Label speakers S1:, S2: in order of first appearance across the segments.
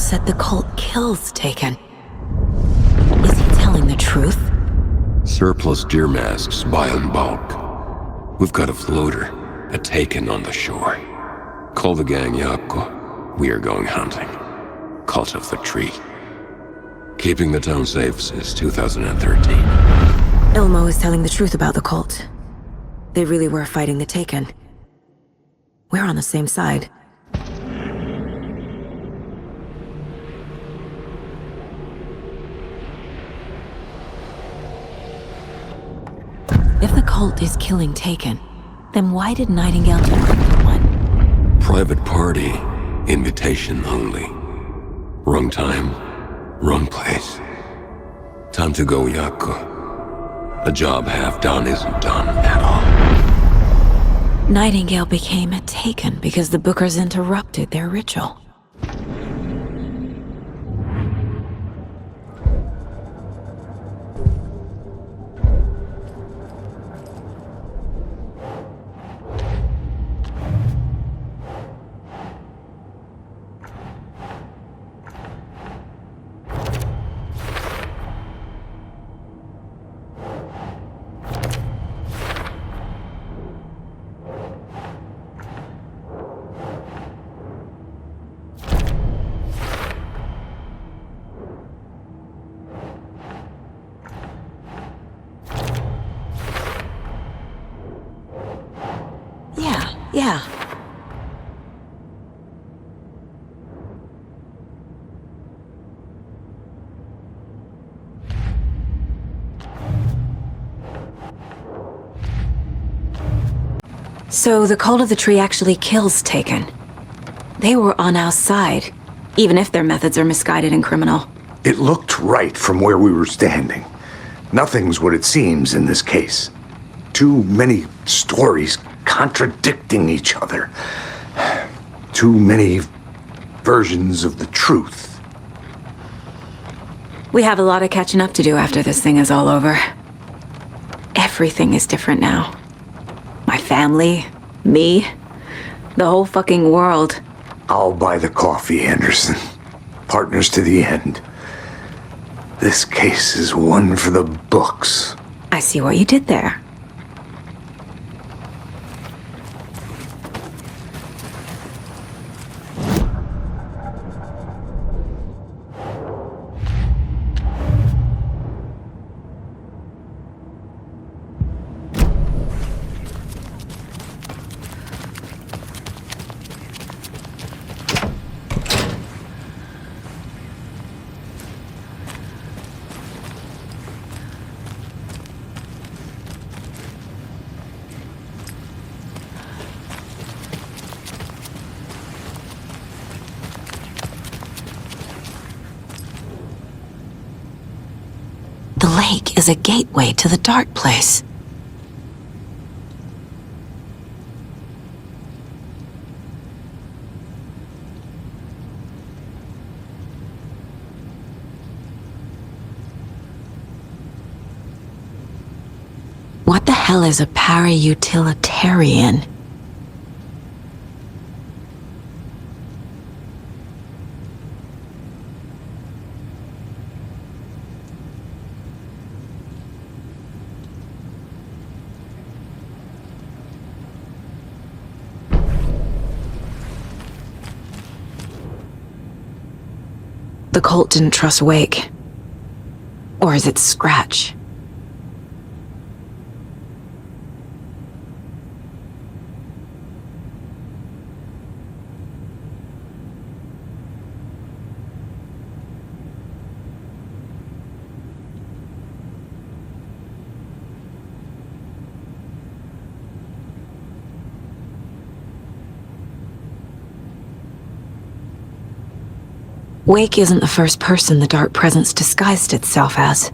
S1: said the cult kills Taken. Is he telling the truth?
S2: Surplus deer masks buy in bulk. We've got a floater, a Taken on the shore. Call the gang Yako. We are going hunting. Cult of the Tree. Keeping the town safe since 2013.
S1: Ilmo is telling the truth about the cult. They really were fighting the Taken. We're on the same side. If the cult is killing Taken, then why did Nightingale order one?
S2: Private party. Invitation only. Wrong time. Wrong place. Time to go, Yako. A job half done isn't done at all.
S1: Nightingale became a Taken because the Bookers interrupted their ritual. Yeah. So the Cult of the Tree actually kills Taken. They were on our side, even if their methods are misguided and criminal.
S3: It looked right from where we were standing. Nothing's what it seems in this case. Too many stories contradicting each other. Too many versions of the truth.
S1: We have a lot of catching up to do after this thing is all over. Everything is different now. My family, me, the whole fucking world.
S3: I'll buy the coffee, Anderson. Partners to the end. This case is one for the books.
S1: I see what you did there. The lake is a gateway to the dark place. What the hell is a para-utilitarian? The cult didn't trust Wake. Or is it Scratch? Wake isn't the first person the Dark Presence disguised itself as.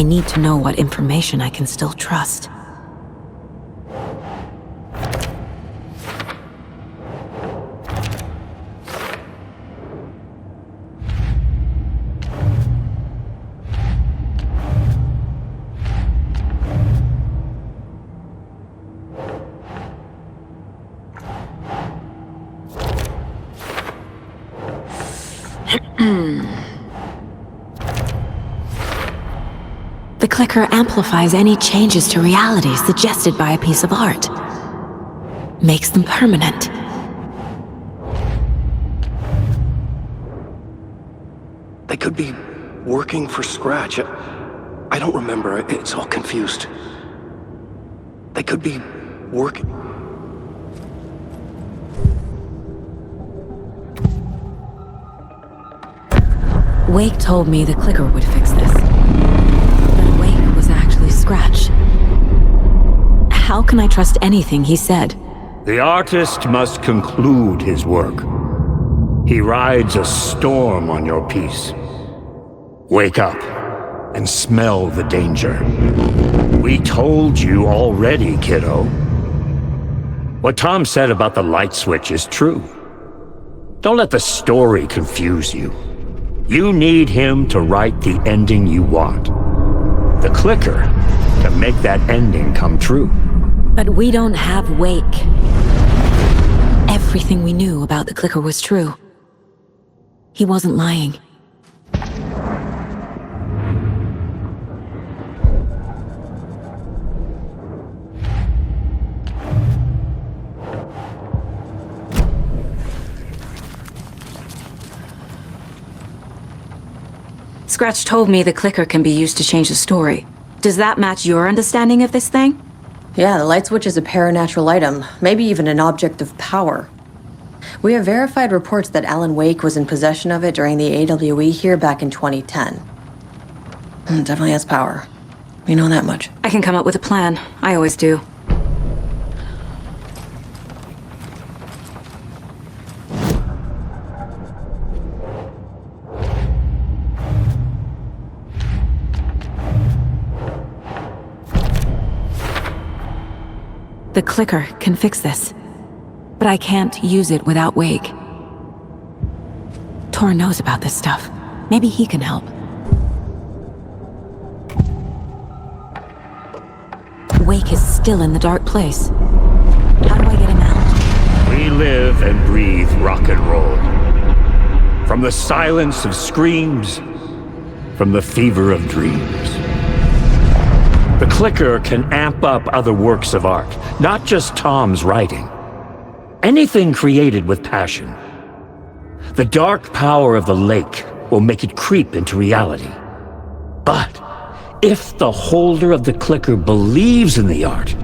S1: I need to know what information I can still trust. The clicker amplifies any changes to reality suggested by a piece of art. Makes them permanent.
S4: They could be working for Scratch. I don't remember. It's all confused. They could be working...
S1: Wake told me the clicker would fix this. But Wake was actually Scratch. How can I trust anything he said?
S5: The artist must conclude his work. He rides a storm on your piece. Wake up and smell the danger. We told you already, kiddo. What Tom said about the light switch is true. Don't let the story confuse you. You need him to write the ending you want. The clicker can make that ending come true.
S1: But we don't have Wake. Everything we knew about the clicker was true. He wasn't lying. Scratch told me the clicker can be used to change the story. Does that match your understanding of this thing?
S6: Yeah, the light switch is a paranatural item, maybe even an object of power. We have verified reports that Alan Wake was in possession of it during the AWE here back in 2010. It definitely has power. We know that much.
S1: I can come up with a plan. I always do. The clicker can fix this, but I can't use it without Wake. Tor knows about this stuff. Maybe he can help. Wake is still in the dark place. How do I get him out?
S5: We live and breathe rock and roll. From the silence of screams, from the fever of dreams. The clicker can amp up other works of art, not just Tom's writing. Anything created with passion. The dark power of the lake will make it creep into reality. But if the holder of the clicker believes in the art,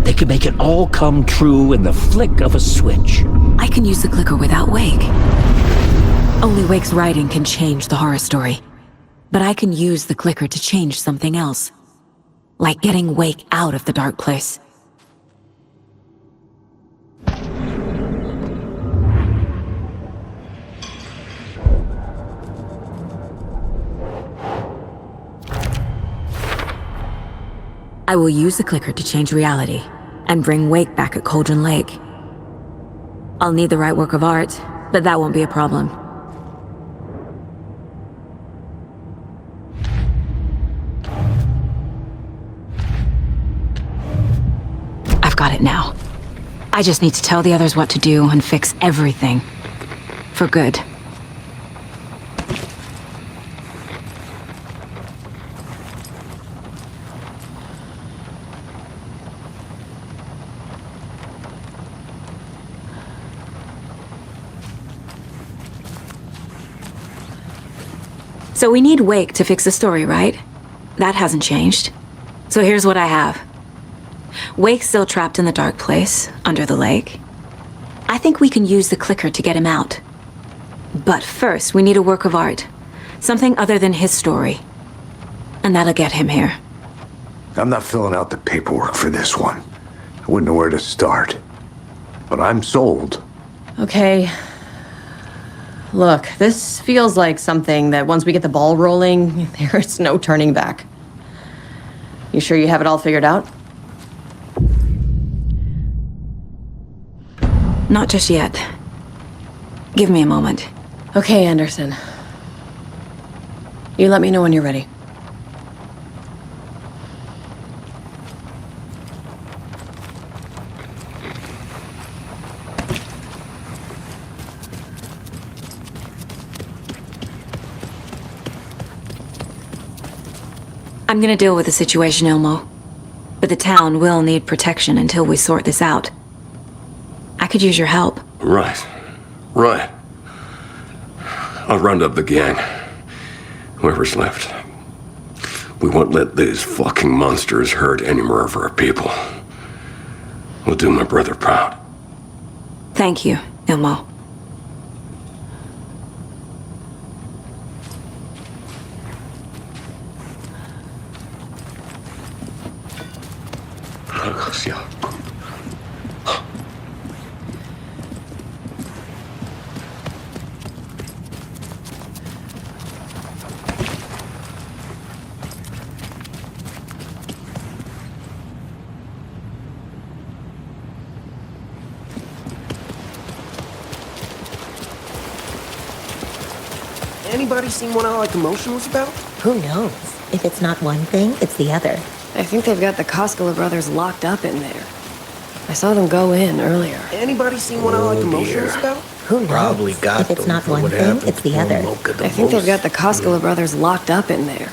S5: they can make it all come true in the flick of a switch.
S1: I can use the clicker without Wake. Only Wake's writing can change the horror story. But I can use the clicker to change something else. Like getting Wake out of the dark place. I will use the clicker to change reality and bring Wake back at Cauldron Lake. I'll need the right work of art, but that won't be a problem. I've got it now. I just need to tell the others what to do and fix everything. For good. So we need Wake to fix the story, right? That hasn't changed. So here's what I have. Wake's still trapped in the dark place, under the lake. I think we can use the clicker to get him out. But first, we need a work of art. Something other than his story. And that'll get him here.
S3: I'm not filling out the paperwork for this one. I wouldn't know where to start. But I'm sold.
S6: Okay. Look, this feels like something that once we get the ball rolling, there's no turning back. You sure you have it all figured out?
S1: Not just yet. Give me a moment.
S6: Okay, Anderson. You let me know when you're ready.
S1: I'm gonna deal with the situation, Ilmo. But the town will need protection until we sort this out. I could use your help.
S2: Right. I'll round up the gang. Whoever's left. We won't let these fucking monsters hurt any more of our people. We'll do my brother proud.
S1: Thank you, Ilmo.
S4: Anybody seen what All That Commotion was about?
S7: Who knows? If it's not one thing, it's the other.
S8: I think they've got the Koskela brothers locked up in there. I saw them go in earlier.
S4: Anybody seen what All That Commotion was about?
S7: Who knows?
S9: Probably got
S7: if it's
S9: them
S7: not
S9: for
S7: one
S9: what
S7: thing,
S9: happened
S7: it's the
S9: to
S7: other.
S9: Mocha the
S8: I think they've got
S9: most.
S8: the Koskela brothers locked up in there.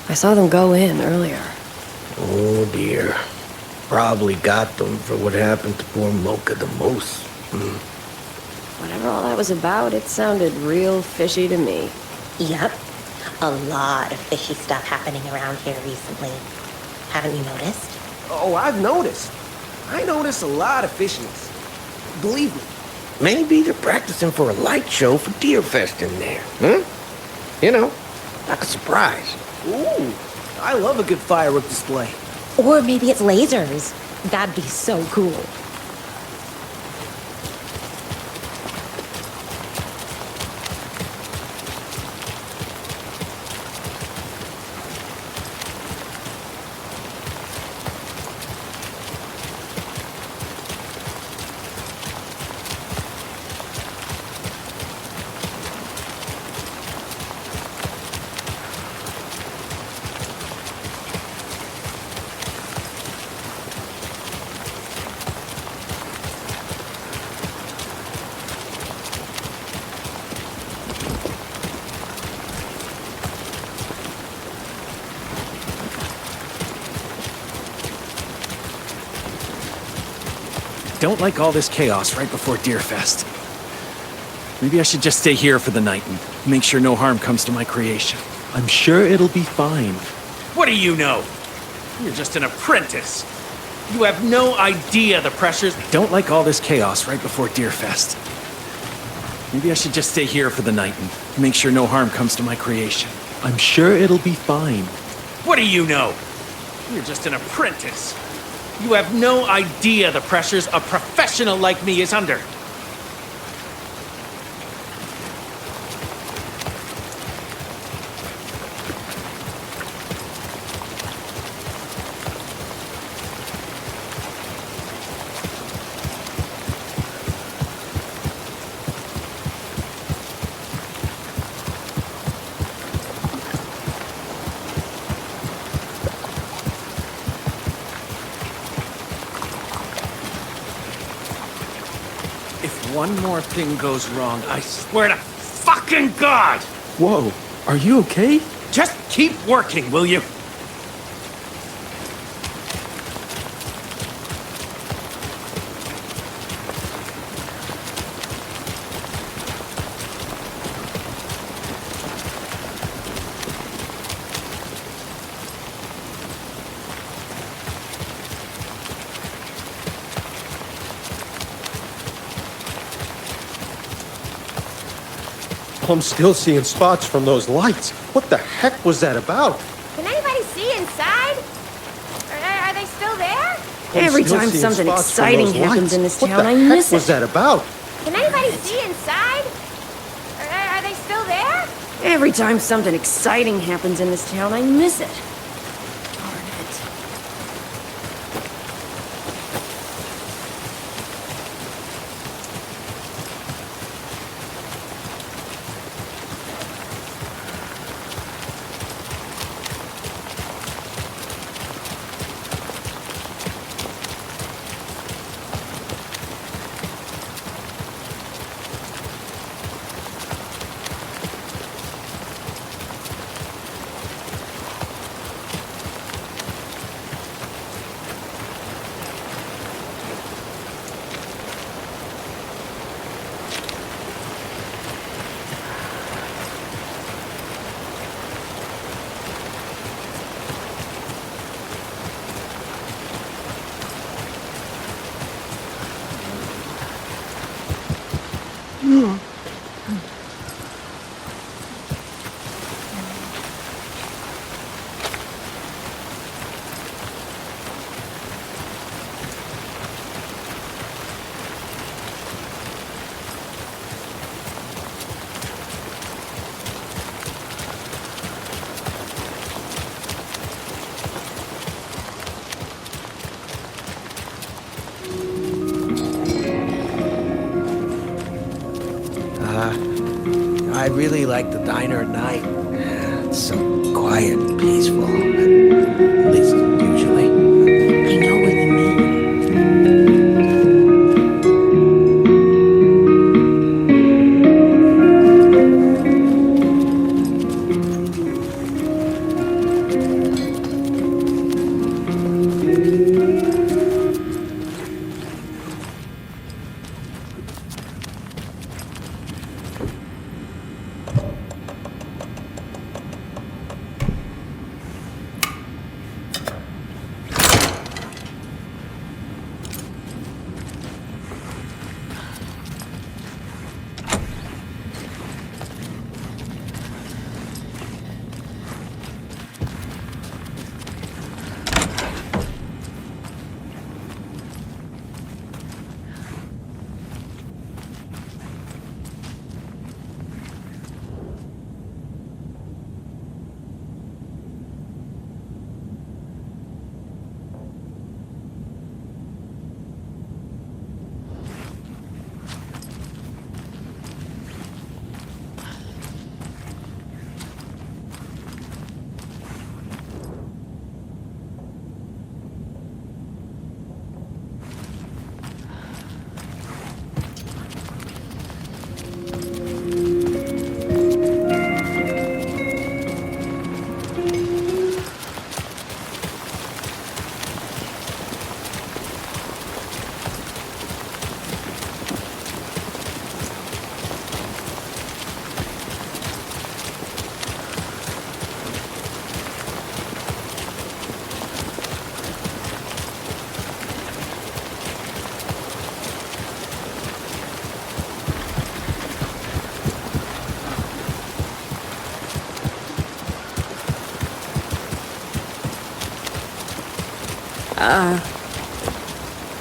S8: I saw them go in earlier.
S9: Oh dear. Probably got them for what happened to poor Mocha the most.
S8: Whatever all that was about, it sounded real fishy to me.
S7: Yep. A lot of fishy stuff happening around here recently. Haven't you noticed?
S4: Oh, I've noticed. I noticed a lot of fishiness. Believe me.
S9: Maybe they're practicing for a light show for Deerfest in there, huh? You know, like a surprise.
S4: Ooh, I love a good firework display.
S7: Or maybe it's lasers. That'd be so cool.
S10: Don't like all this chaos right before Deerfest. Maybe I should just stay here for the night and make sure no harm comes to my creation. I'm sure it'll be fine. What do you know? You're just an apprentice. You have no idea the pressures. Don't like all this chaos right before Deerfest. Maybe I should just stay here for the night and make sure no harm comes to my creation. I'm sure it'll be fine. What do you know? You're just an apprentice. You have no idea the pressures a professional like me is under. If one more thing goes wrong, I swear to fucking God! Whoa, are you okay? Just keep working, will you?
S11: I'm still seeing spots from those lights. What the heck was that about?
S12: Can anybody see inside? Are they still there?
S8: Every time something exciting happens in this town, I miss it.
S11: What the heck was that about?
S12: Can anybody see inside? Are they still there?
S8: Every time something exciting happens in this town, I miss it. Darn it.
S9: really like the diner at night. It's so quiet and peaceful. At least usually.
S7: I know what you mean.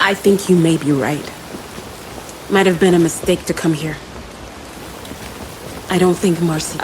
S13: I think you may be right. Might have been a mistake to come here. I don't think Marcy...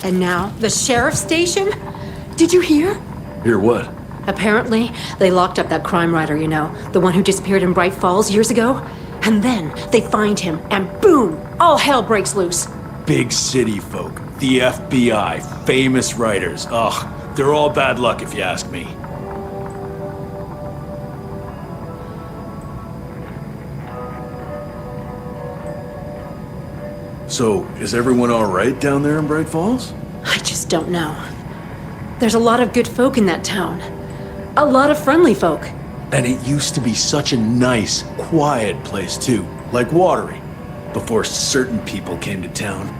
S14: And now, the sheriff's station? Did you hear?
S10: Hear what?
S14: Apparently, they locked up that crime writer, you know, the one who disappeared in Bright Falls years ago. And then they find him, and boom, all hell breaks loose.
S10: Big city folk, the FBI, famous writers. Ugh, they're all bad luck if you ask me. So, is everyone all right down there in Bright Falls?
S14: I just don't know. There's a lot of good folk in that town. A lot of friendly folk.
S10: And it used to be such a nice, quiet place too, like Watery, before certain people came to town.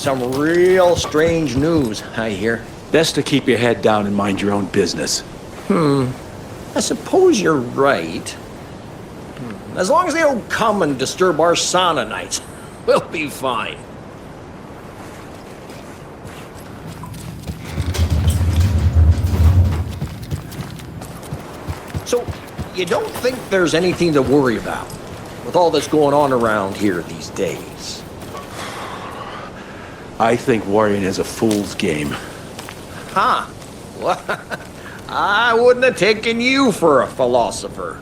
S9: Some real strange news, I hear.
S5: Best to keep your head down and mind your own business.
S9: I suppose you're right. As long as they don't come and disturb our sauna nights, we'll be fine. So, you don't think there's anything to worry about with all that's going on around here these days?
S5: I think worrying is a fool's game.
S9: Huh? Well, I wouldn't have taken you for a philosopher.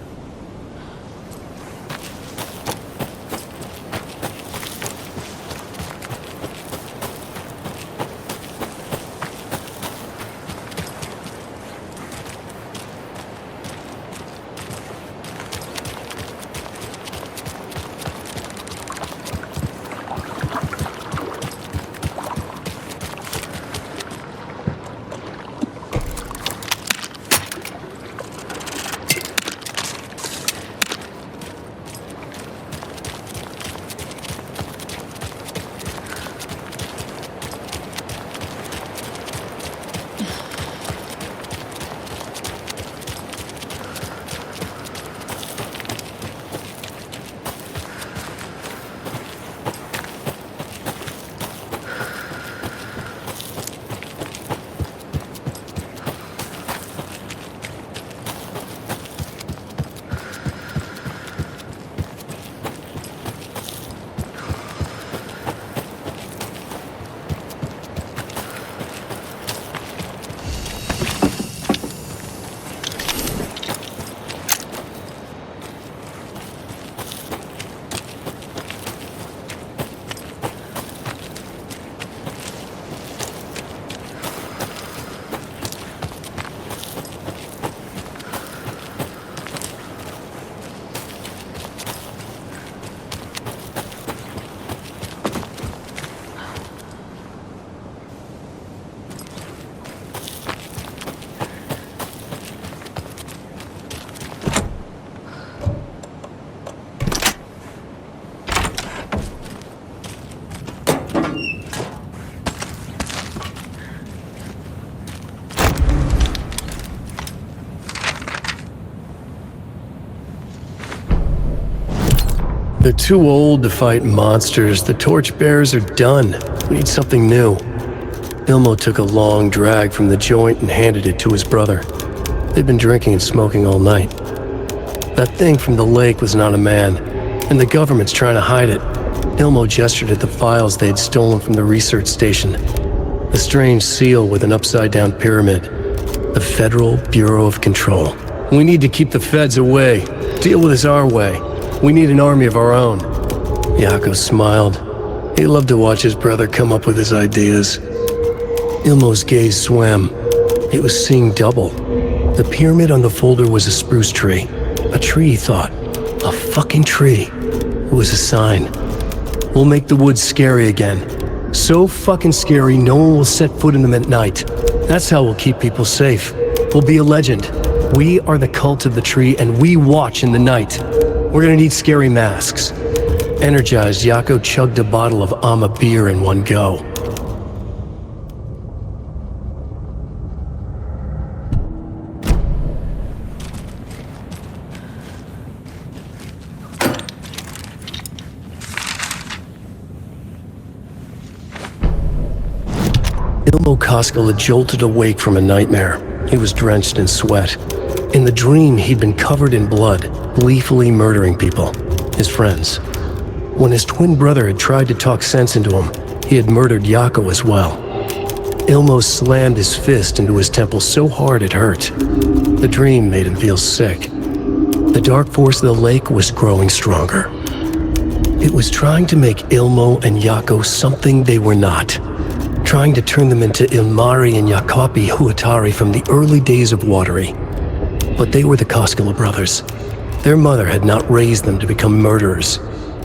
S15: They're too old to fight monsters. The torchbearers are done. We need something new. Ilmo took a long drag from the joint and handed it to his brother. They'd been drinking and smoking all night. That thing from the lake was not a man, and the government's trying to hide it. Ilmo gestured at the files they had stolen from the research station. A strange seal with an upside-down pyramid. The Federal Bureau of Control. We need to keep the feds away. Deal with this our way. We need an army of our own. Jaco smiled. He loved to watch his brother come up with his ideas. Ilmo's gaze swam. It was seeing double. The pyramid on the folder was a spruce tree. A tree, he thought. A fucking tree. It was a sign. We'll make the woods scary again. So fucking scary, no one will set foot in them at night. That's how we'll keep people safe. We'll be a legend. We are the cult of the tree, and we watch in the night. We're gonna need scary masks. Energized, Jaco chugged a bottle of Ama beer in one go. Ilmo Koskela had jolted awake from a nightmare. He was drenched in sweat. In the dream, he'd been covered in blood, gleefully murdering people, his friends. When his twin brother had tried to talk sense into him, he had murdered Jaco as well. Ilmo slammed his fist into his temple so hard it hurt. The dream made him feel sick. The dark force of the lake was growing stronger. It was trying to make Ilmo and Jaco something they were not. Trying to turn them into Ilmari and Jacopi Huatari from the early days of Watery. But they were the Koskela brothers. Their mother had not raised them to become murderers.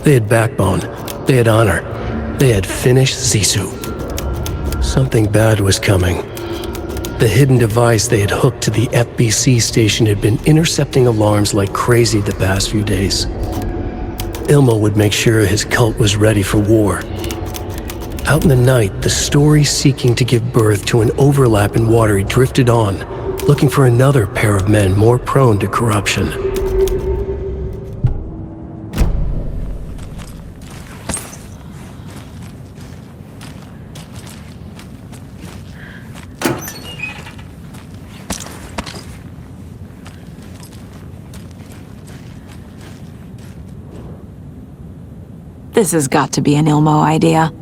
S15: They had backbone. They had honor. They had finished Zissou. Something bad was coming. The hidden device they had hooked to the FBC station had been intercepting alarms like crazy the past few days. Ilmo would make sure his cult was ready for war. Out in the night, the story seeking to give birth to an overlap in Watery drifted on, looking for another pair of men more prone to corruption.
S1: This has got to be an Ilmo idea.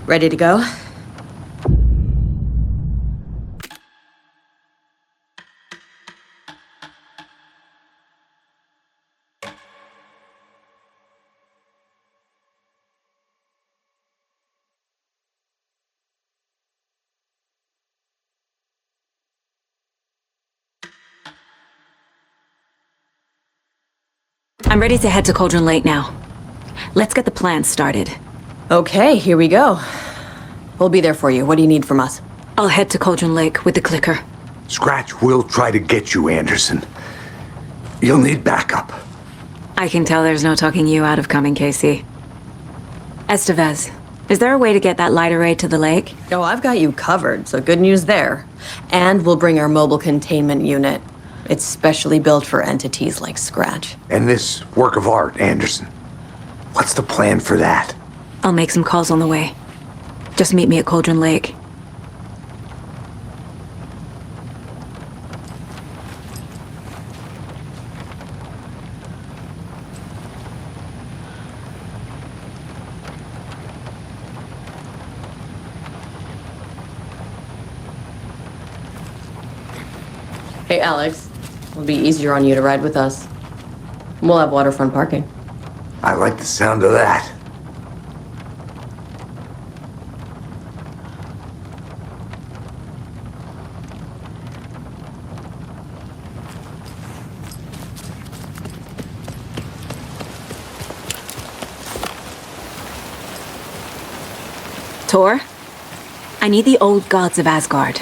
S6: Ready to go?
S1: I'm ready to head to Cauldron Lake now. Let's get the plan started.
S6: Okay, here we go. We'll be there for you. What do you need from us?
S1: I'll head to Cauldron Lake with the clicker.
S3: Scratch will try to get you, Anderson. You'll need backup.
S1: I can tell there's no talking you out of coming, Casey. Estevez, is there a way to get that light array to the lake?
S6: Oh, I've got you covered, so good news there. And we'll bring our mobile containment unit. It's specially built for entities like Scratch.
S3: And this work of art, Anderson. What's the plan for that?
S1: I'll make some calls on the way. Just meet me at Cauldron Lake.
S6: Hey, Alex. It'll be easier on you to ride with us. We'll have waterfront parking.
S3: I like the sound of that.
S1: Tor, I need the old gods of Asgard.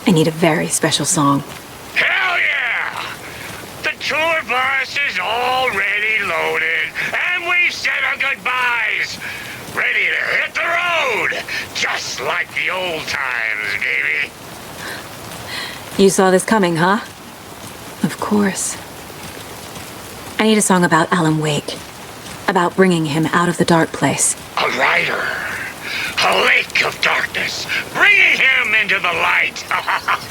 S1: I need a very special song.
S16: Hell yeah! The tour bus is already loaded, and we said our goodbyes. Ready to hit the road, just like the old times, baby.
S1: You saw this coming, huh? Of course. I need a song about Alan Wake. About bringing him out of the dark place.
S16: A rider. A lake of darkness, bringing him into the light.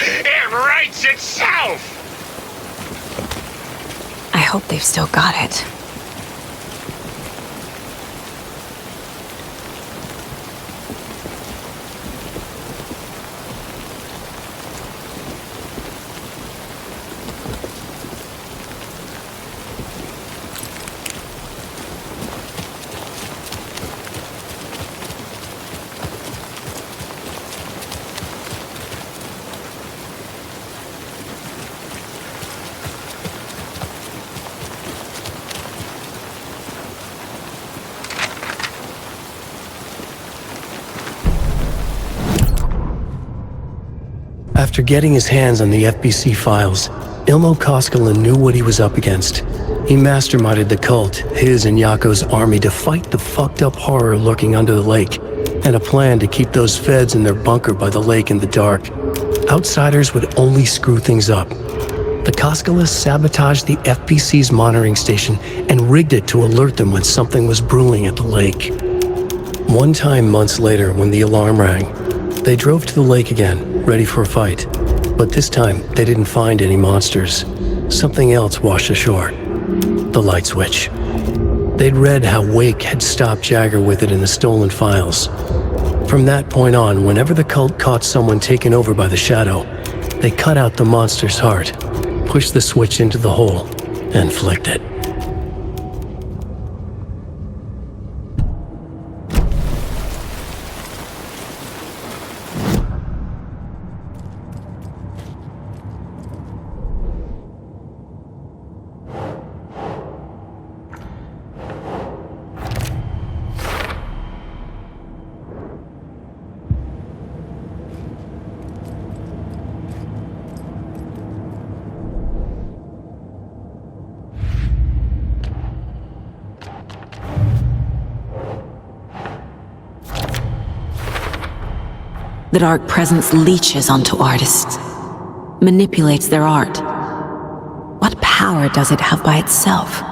S16: It writes itself.
S1: I hope they've still got it.
S15: After getting his hands on the FBC files, Ilmo Koskela knew what he was up against. He masterminded the cult, his and Yako's army, to fight the fucked up horror lurking under the lake, and a plan to keep those feds in their bunker by the lake in the dark. Outsiders would only screw things up. The Koskelas sabotaged the FBC's monitoring station and rigged it to alert them when something was brewing at the lake. One time months later, when the alarm rang, they drove to the lake again, ready for a fight. But this time, they didn't find any monsters. Something else washed ashore. The light switch. They'd read how Wake had stopped Jagger with it in the stolen files. From that point on, whenever the cult caught someone taken over by the Shadow, they cut out the monster's heart, pushed the switch into the hole, and flicked it.
S1: The dark presence leeches onto artists, manipulates their art. What power does it have by itself?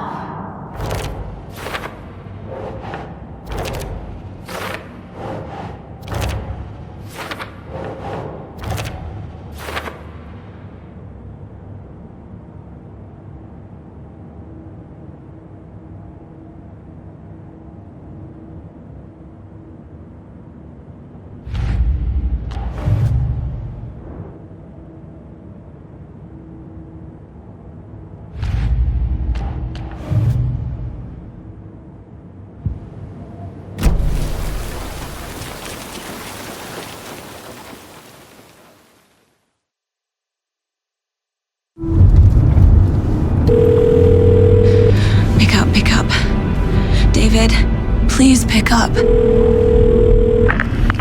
S1: pick up.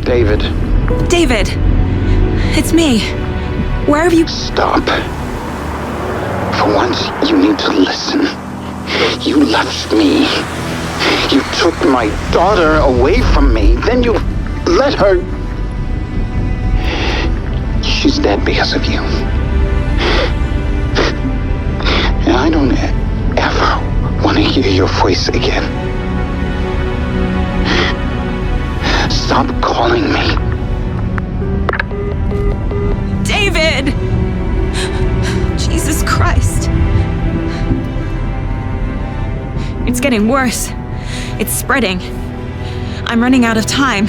S17: David.
S1: David! It's me. Where have you...
S17: Stop. For once, you need to listen. You left me. You took my daughter away from me. Then you let her... She's dead because of you. And I don't ever want to hear your voice again. Stop calling me.
S1: David! Jesus Christ. It's getting worse. It's spreading. I'm running out of time.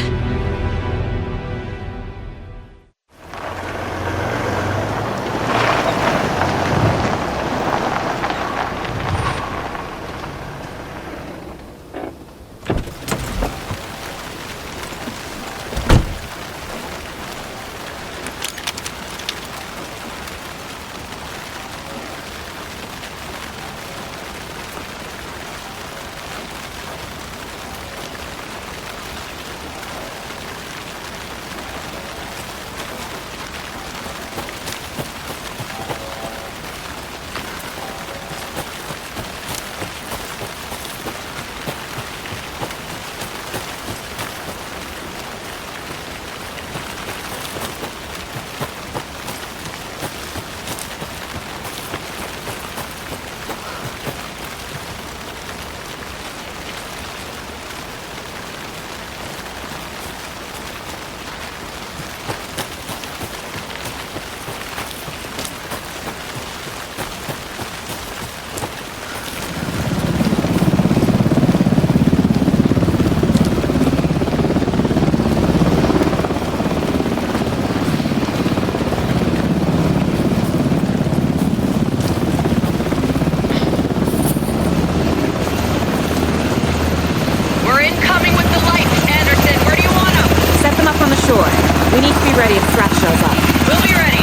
S1: We need to be ready if Threat shows up.
S6: We'll be ready.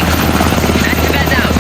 S6: Activate out.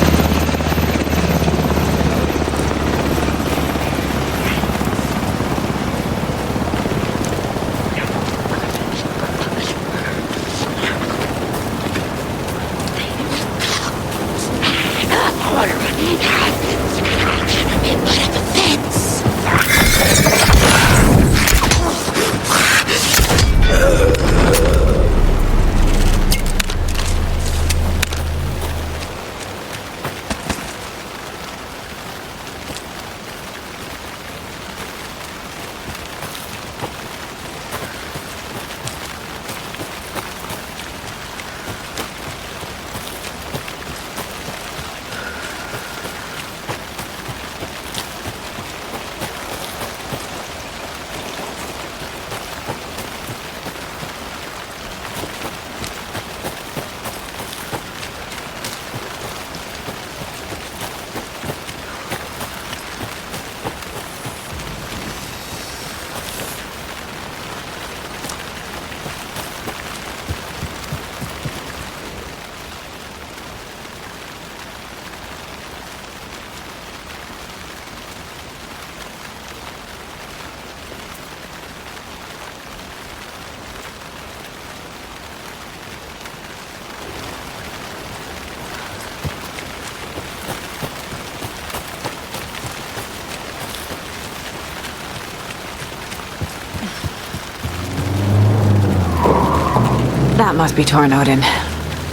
S1: That must be Torn Odin.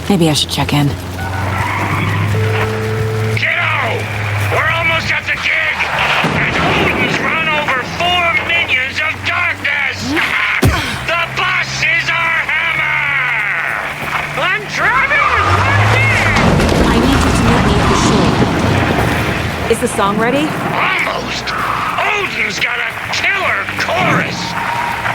S1: Maybe I should check in.
S16: Kiddo! We're almost at the gig! And Odin's run over 4 minions of darkness! The bus is our hammer! I'm driving right here!
S1: I need you to meet me at the shore. Is the song ready?
S16: Almost! Odin's got a killer chorus!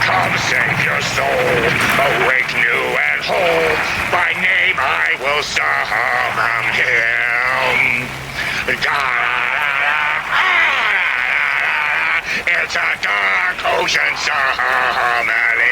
S16: Come save your soul, awake new and whole. By name I will summon him. It's a dark ocean summoning.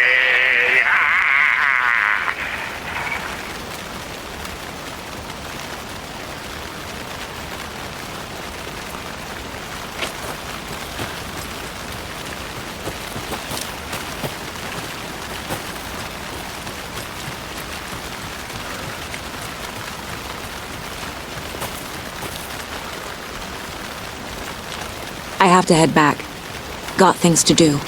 S1: I have to head back. Got things to do.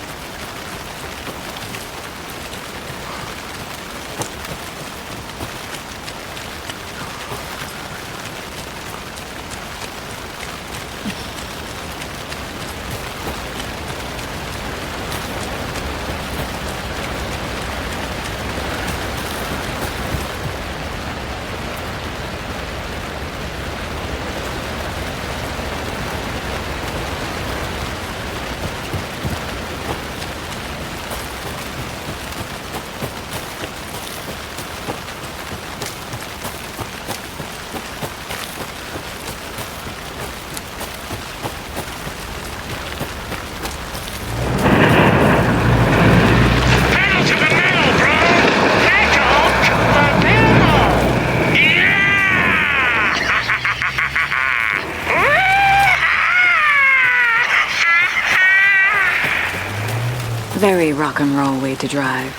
S1: Very rock and roll way to drive.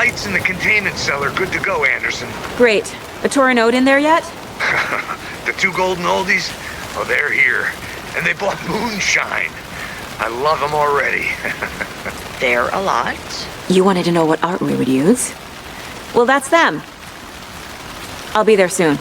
S18: lights in the containment cell are good to go, Anderson.
S1: Great. A Torin Ode in there yet?
S18: The 2 golden oldies? Oh, they're here. And they bought moonshine. I love them already.
S19: They're a lot.
S1: You wanted to know what art we would use? Well, that's them. I'll be there soon.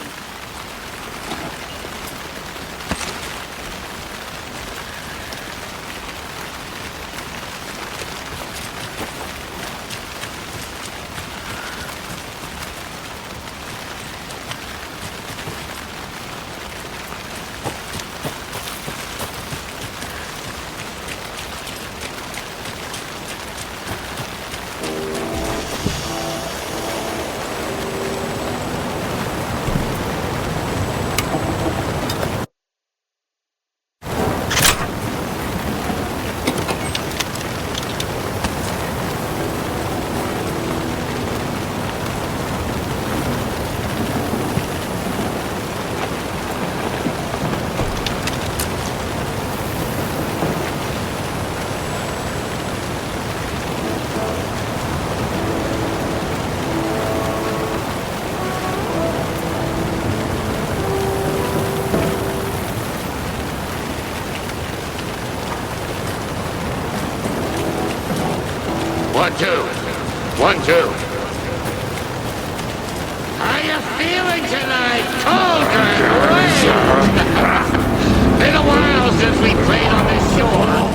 S16: One, two. One, two. How you feeling tonight, Cauldron? Been a while since we played on this shore.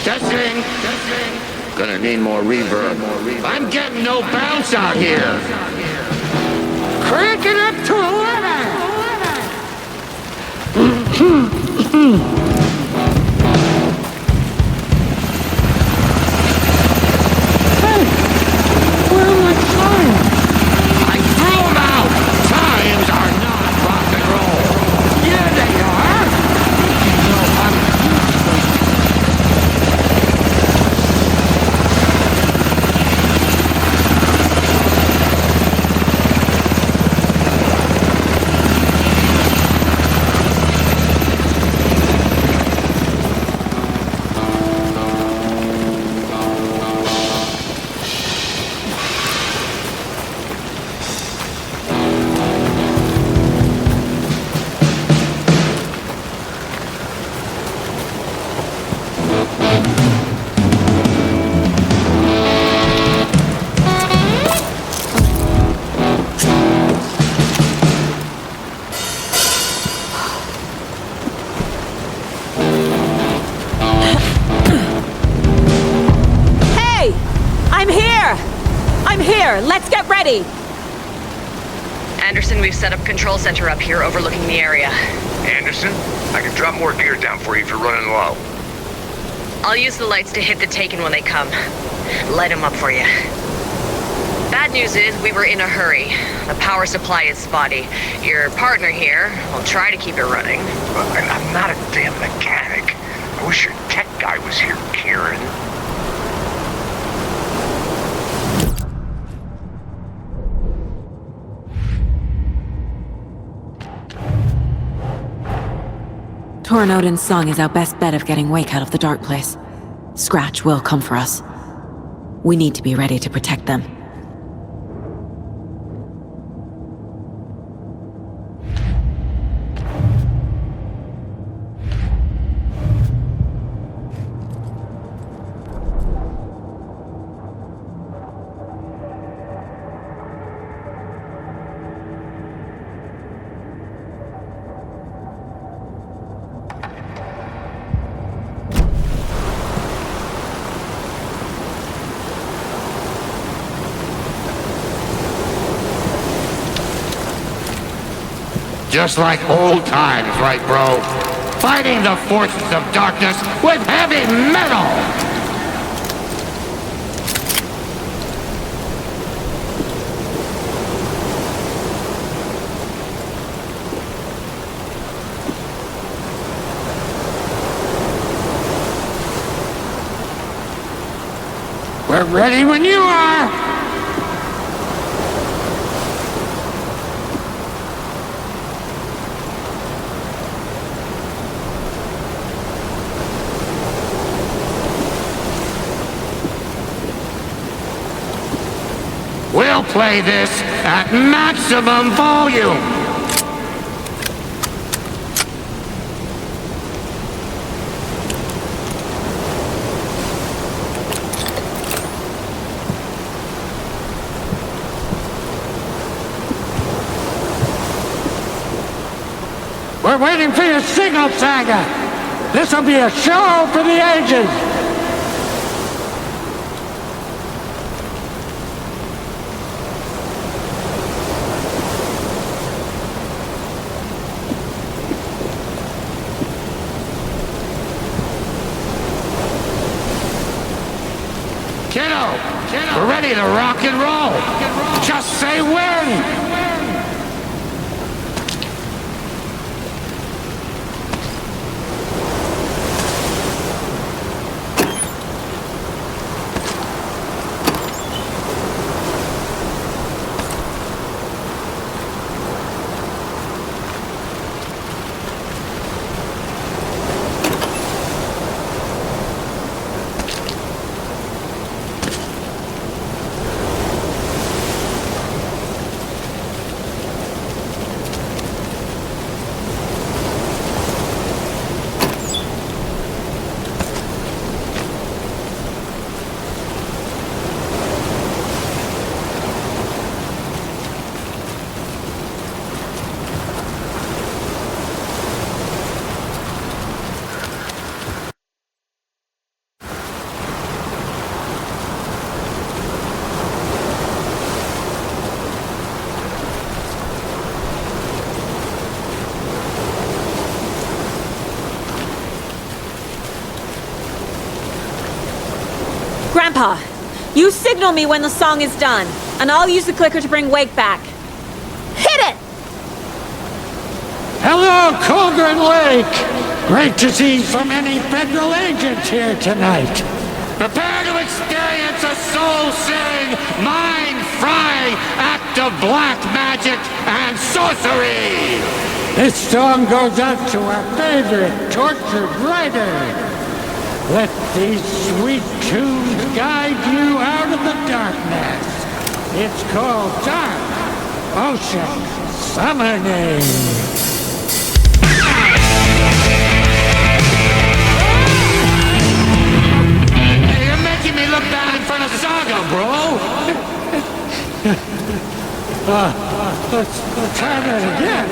S16: Testing. Gonna need more reverb. I'm getting no bounce out here. Crank it up to 11.
S1: Let's get ready!
S19: Anderson, we've set up control center up here overlooking the area.
S18: Anderson, I can drop more gear down for you if you're running low.
S19: I'll use the lights to hit the Taken when they come. Light them up for you. Bad news is we were in a hurry. The power supply is spotty. Your partner here will try to keep it running.
S18: I'm not a damn mechanic. I wish your tech guy was here, Kieran.
S1: Torrin Odin's song is our best bet of getting Wake out of the dark place. Scratch will come for us. We need to be ready to protect them.
S16: Just like old times, right, bro? Fighting the forces of darkness with heavy metal! We're ready when you are! We'll play this at maximum volume! We're waiting for your signal, Saga! This'll be a show for the ages! We're ready to rock and roll. Just say when.
S1: Grandpa, you signal me when the song is done, and I'll use the clicker to bring Wake back. Hit it!
S16: Hello, Cauldron Lake! Great to see so many federal agents here tonight. Prepare to experience a soul-searing, mind-frying act of black magic and sorcery! This song goes out to our favorite tortured writer. Let these sweet tunes guide you out of the darkness. It's called Dark Ocean Summoning. Hey, you're making me look bad in front of Saga, bro. Let's try that again.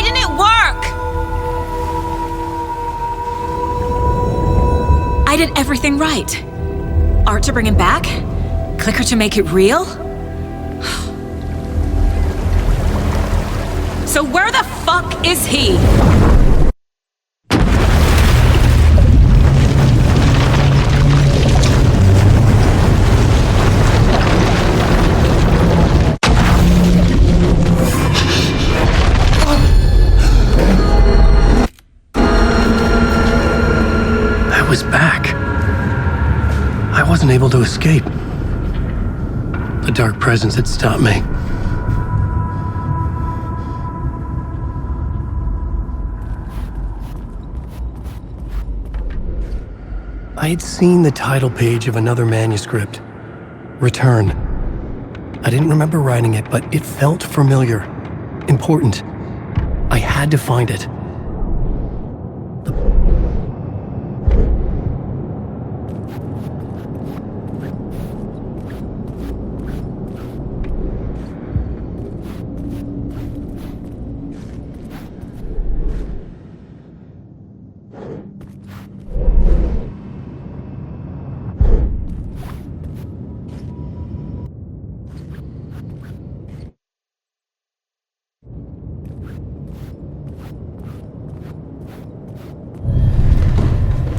S1: Why didn't it work? I did everything right. Art to bring him back? Clicker to make it real? So where the fuck is he?
S15: I was back. I wasn't able to escape. The dark presence had stopped me. I had seen the title page of another manuscript, Return. I didn't remember writing it, but it felt familiar, important. I had to find it.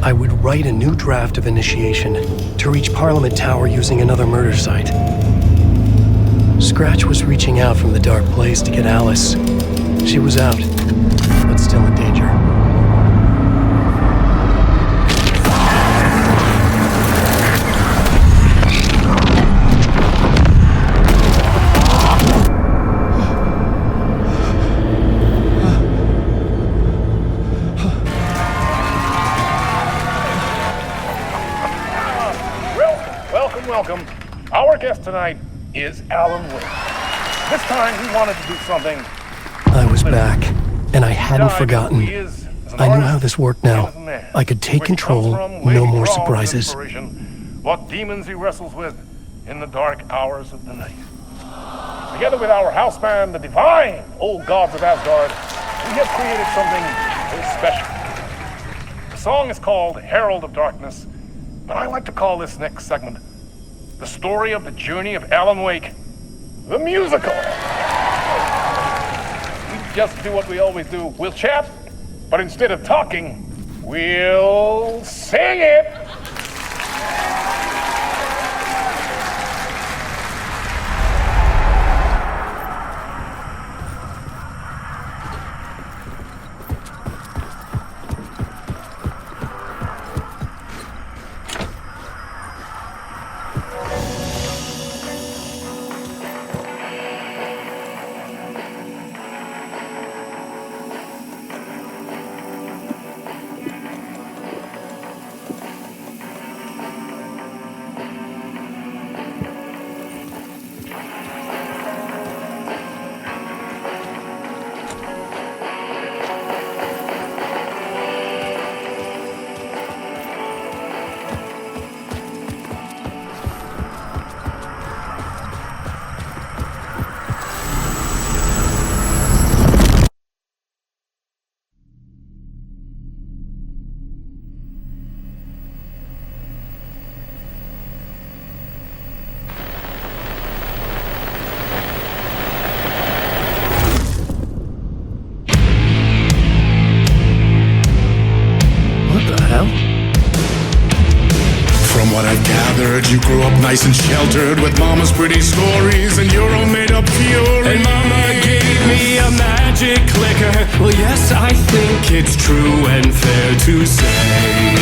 S15: I would write a new draft of initiation to reach Parliament Tower using another murder site. Scratch was reaching out from the dark place to get Alice. She was out, but still in danger.
S18: Welcome. Our guest tonight is Alan Wake. This time he wanted to do something.
S15: I was back, and I hadn't forgotten. I knew how this worked now. I could take control, no more surprises.
S18: What demons he wrestles with in the dark hours of the night. Together with our house band, the divine old gods of Asgard, we have created something very special. The song is called Herald of Darkness, but I like to call this next segment the story of the journey of Alan Wake, the musical. We just do what we always do. We'll chat, but instead of talking, we'll sing it.
S20: You grew up nice and sheltered with mama's pretty stories and your own made-up fury. And mama gave me a magic clicker. Well, yes, I think it's true and fair to say.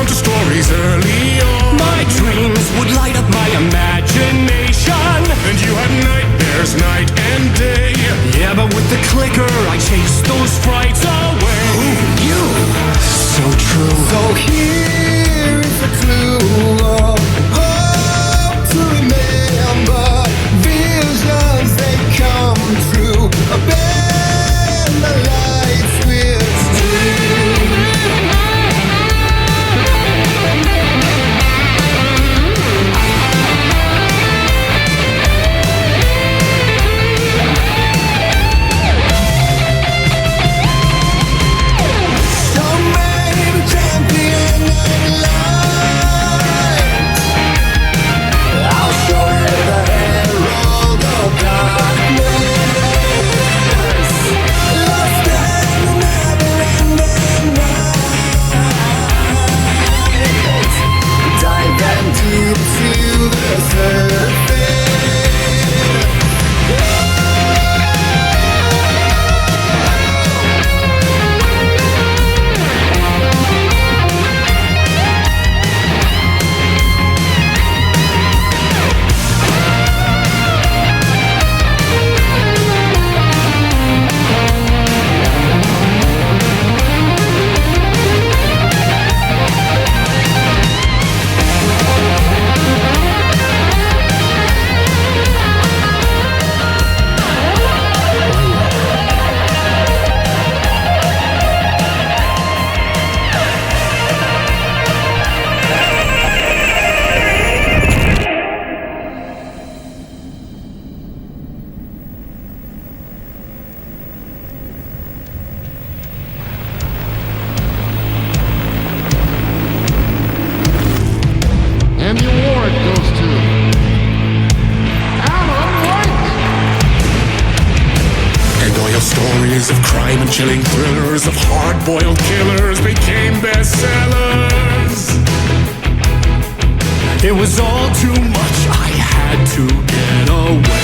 S20: drawn to stories early on.
S15: My dreams would light up my imagination,
S20: And you had nightmares night and day.
S15: yeah, but with the clicker I chased those frights away.
S20: Who knew?
S15: So true.
S20: So here's a clue of hope to remember. Visions, they come true. Bend the lights with
S21: And the award goes to Alan Wake!
S20: And all your stories of crime and chilling thrillers of hard-boiled killers became bestsellers.
S15: It was all too much, I had to get away.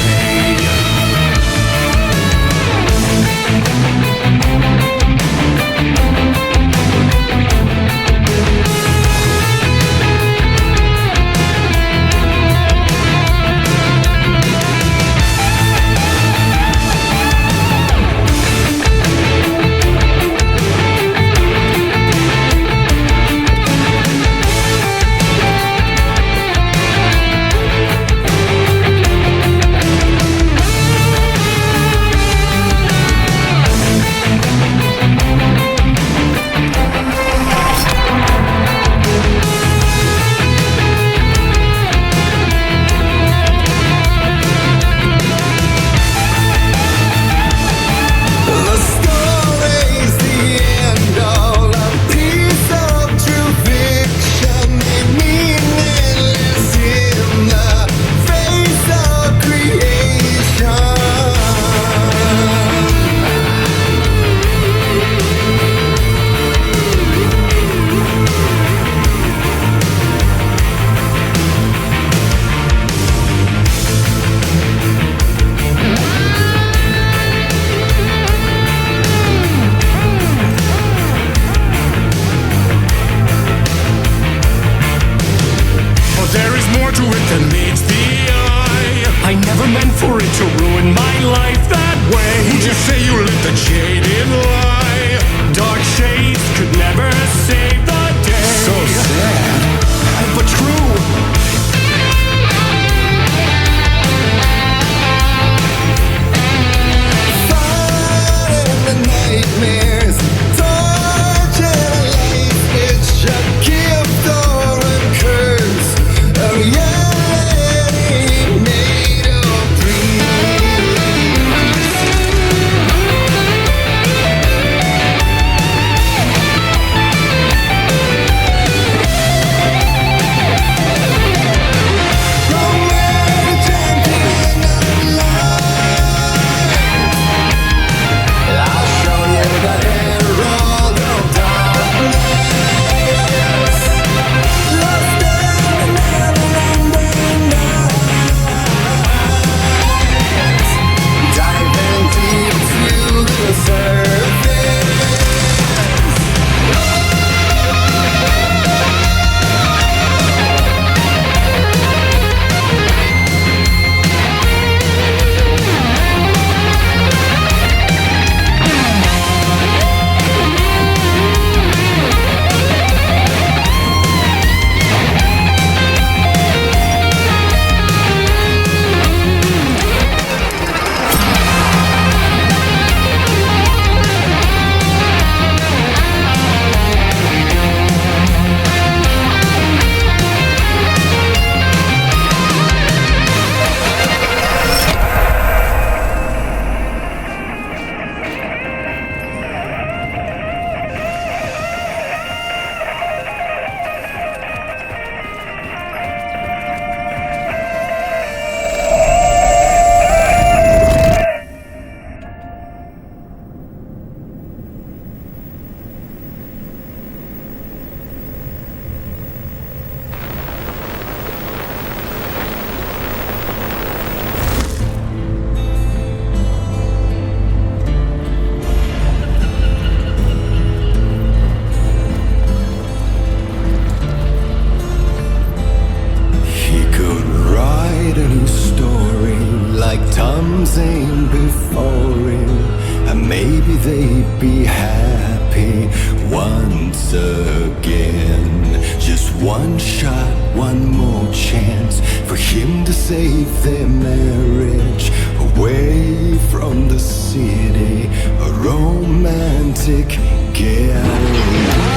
S2: be happy once again. Just one shot, one more chance for him to save their marriage. Away from the city, a romantic getaway.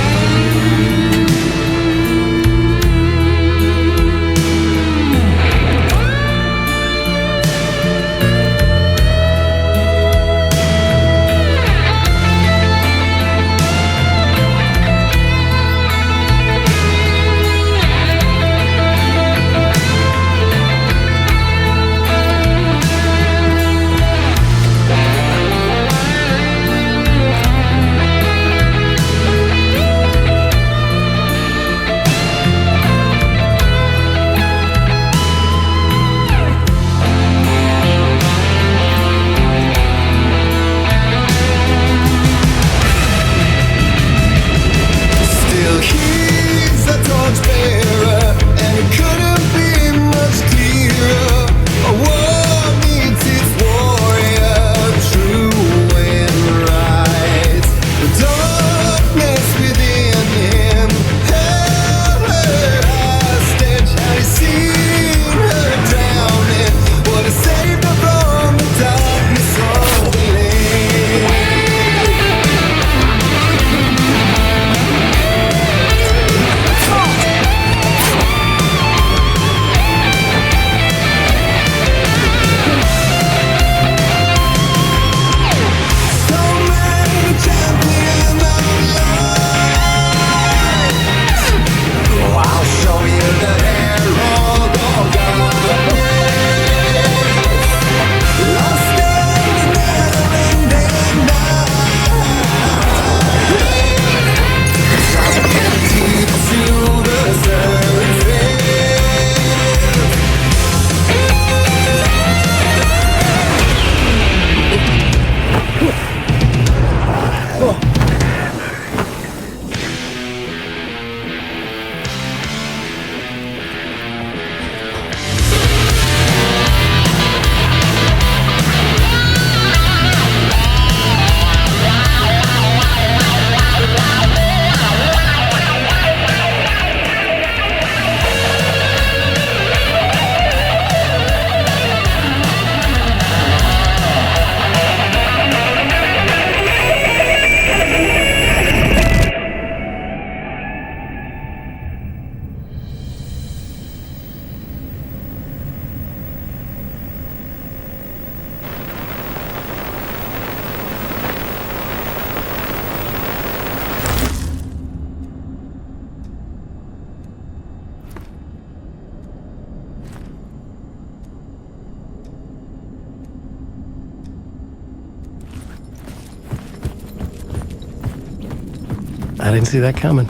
S15: I didn't see that coming.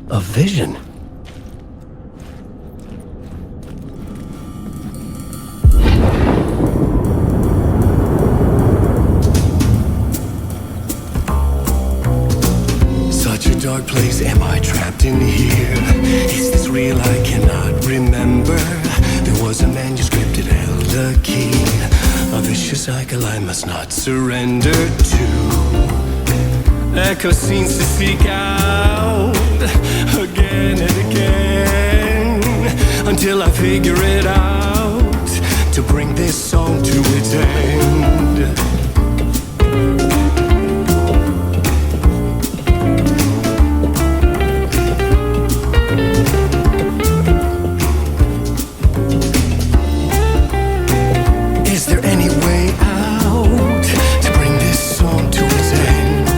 S15: A vision.
S2: Such a dark place, am I trapped in here? Is this real? I cannot remember. There was a manuscript, it held a key. A vicious cycle I must not surrender to. Echo scenes to seek out again and again until I figure it out to bring this song to its end. Is there any way out to bring this song to its end?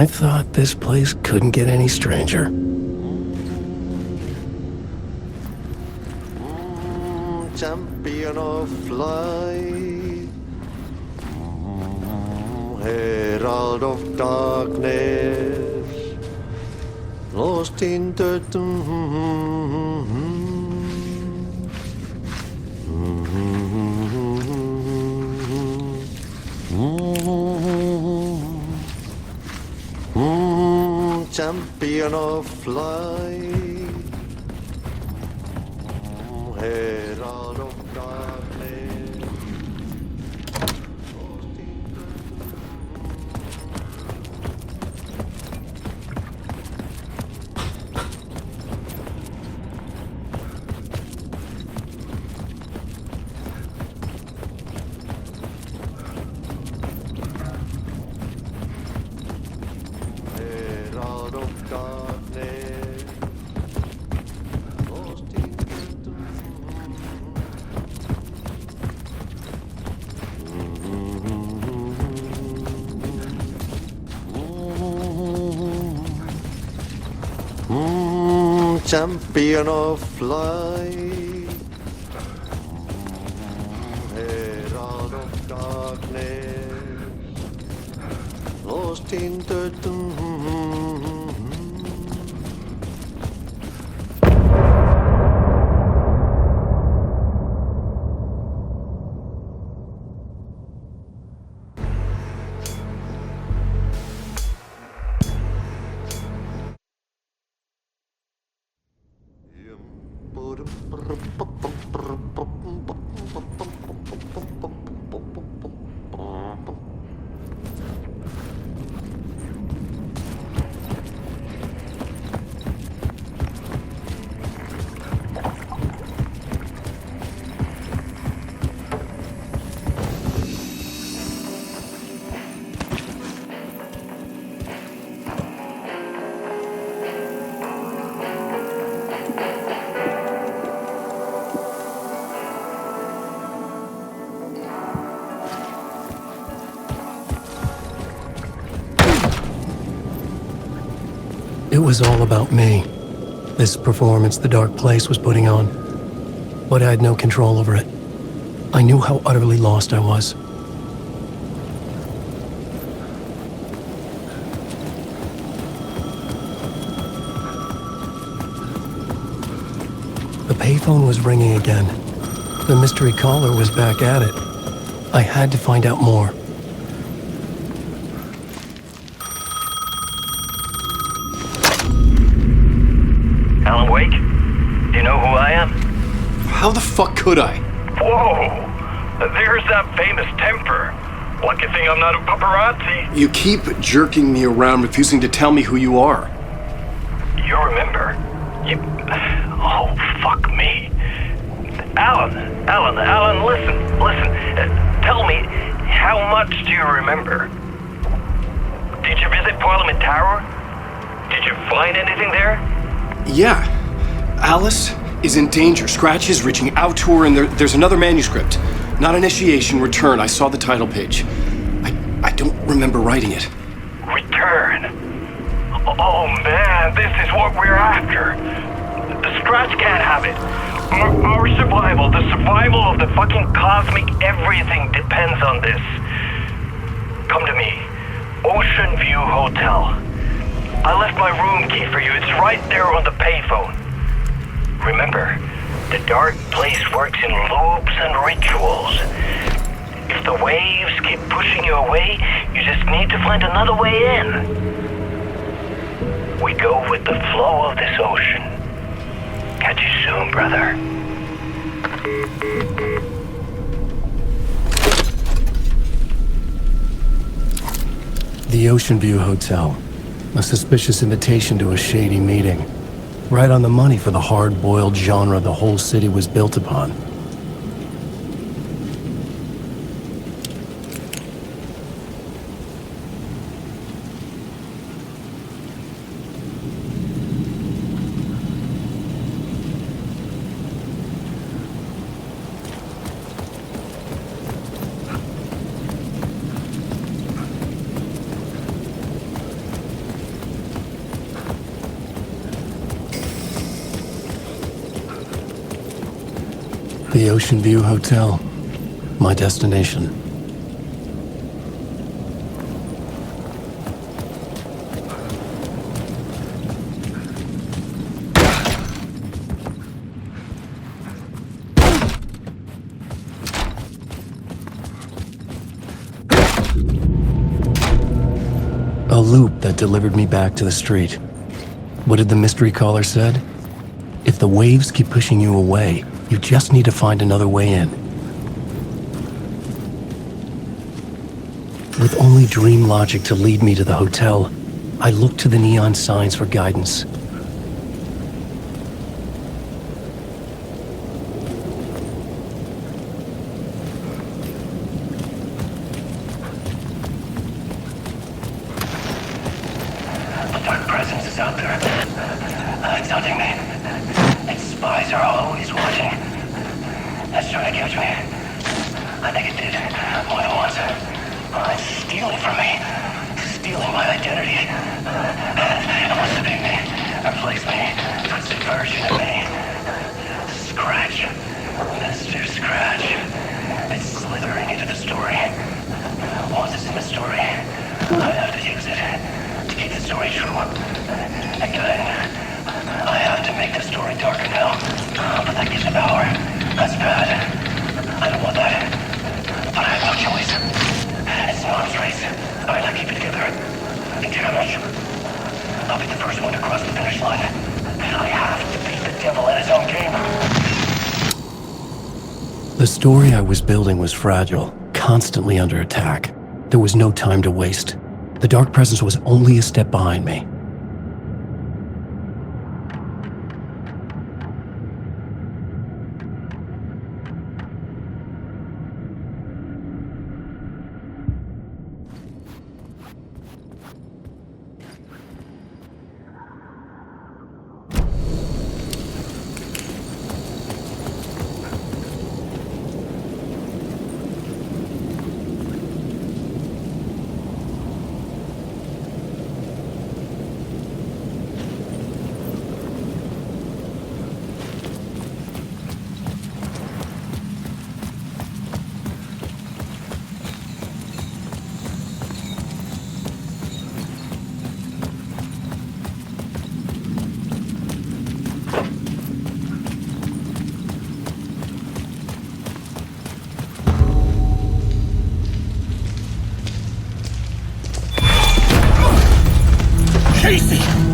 S15: I thought this place couldn't get any stranger.
S11: Champion of light, herald of darkness, lost in the champion of light, herald of darkness. Herald of darkness, lost in champion of light, herald of darkness, lost in the
S15: It was all about me. This performance the dark place was putting on. But I had no control over it. I knew how utterly lost I was. The payphone was ringing again. The mystery caller was back at it. I had to find out more.
S4: Alan Wake? Do you know who I am?
S10: How the fuck could I?
S4: Whoa! There's that famous temper. Lucky thing I'm not a paparazzi.
S10: You keep jerking me around, refusing to tell me who you are.
S4: You remember? Oh, fuck me. Alan, listen. Tell me, how much do you remember? Did you visit Parliament Tower? Did you find anything there?
S10: Yeah. Alice is in danger. Scratch is reaching out to her, and there's another manuscript. Not initiation, return. I saw the title page. I don't remember writing it.
S4: Return? Oh man, this is what we're after. Scratch can't have it. Our survival, the survival of the fucking cosmic everything depends on this. Come to me. Ocean View Hotel. I left my room key for you. It's right there on the payphone. Remember, the dark place works in loops and rituals. If the waves keep pushing you away, you just need to find another way in. We go with the flow of this ocean. Catch you soon, brother.
S15: The Ocean View Hotel. A suspicious invitation to a shady meeting. Right on the money for the hard-boiled genre the whole city was built upon. The Ocean View Hotel. My destination. A loop that delivered me back to the street. What did the mystery caller said? If the waves keep pushing you away, you just need to find another way in. With only dream logic to lead me to the hotel, I looked to the neon signs for guidance.
S2: A dark presence is out there. It's hunting me. Its spies are always watching. It's trying to catch me. I think it did more than once. It's stealing from me. Stealing my identity. It wants to be me. Replace me. Puts a version of me. Scratch. Mr. Scratch. It's slithering into the story. Once it's in the story, I have to use it to keep the story true. Again, I have to make the story darker now. But that gives it power. That's bad. I don't want that. But I have no choice. It's an arms race. I gotta keep it together. Damage. I'll be the first one to cross the finish line. And I have to beat the devil at his own game.
S15: The story I was building was fragile, constantly under attack. There was no time to waste. The dark presence was only a step behind me.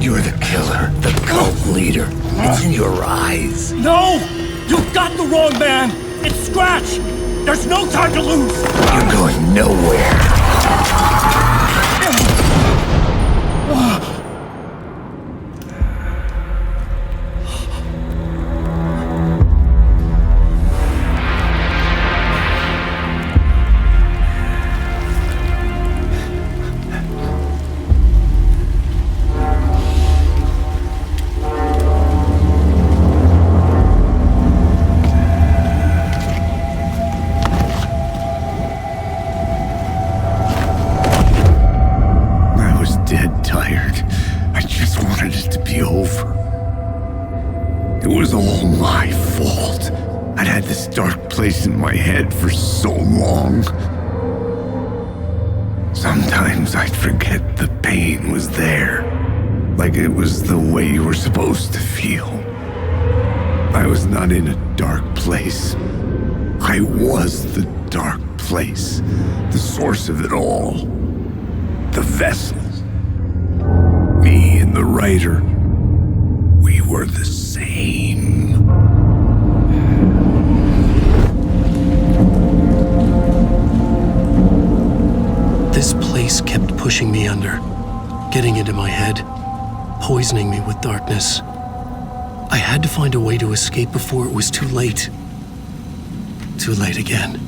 S3: You're the killer, the cult leader. It's in your eyes.
S12: No! You've got the wrong man! It's Scratch! There's no time to lose!
S3: You're going nowhere. In my head for so long. Sometimes I'd forget the pain was there, like it was the way you were supposed to feel. I was not in a dark place. I was the dark place, the source of it all, the vessel. Me and the writer, we were the same.
S15: This place kept pushing me under, getting into my head, poisoning me with darkness. I had to find a way to escape before it was too late. Too late again.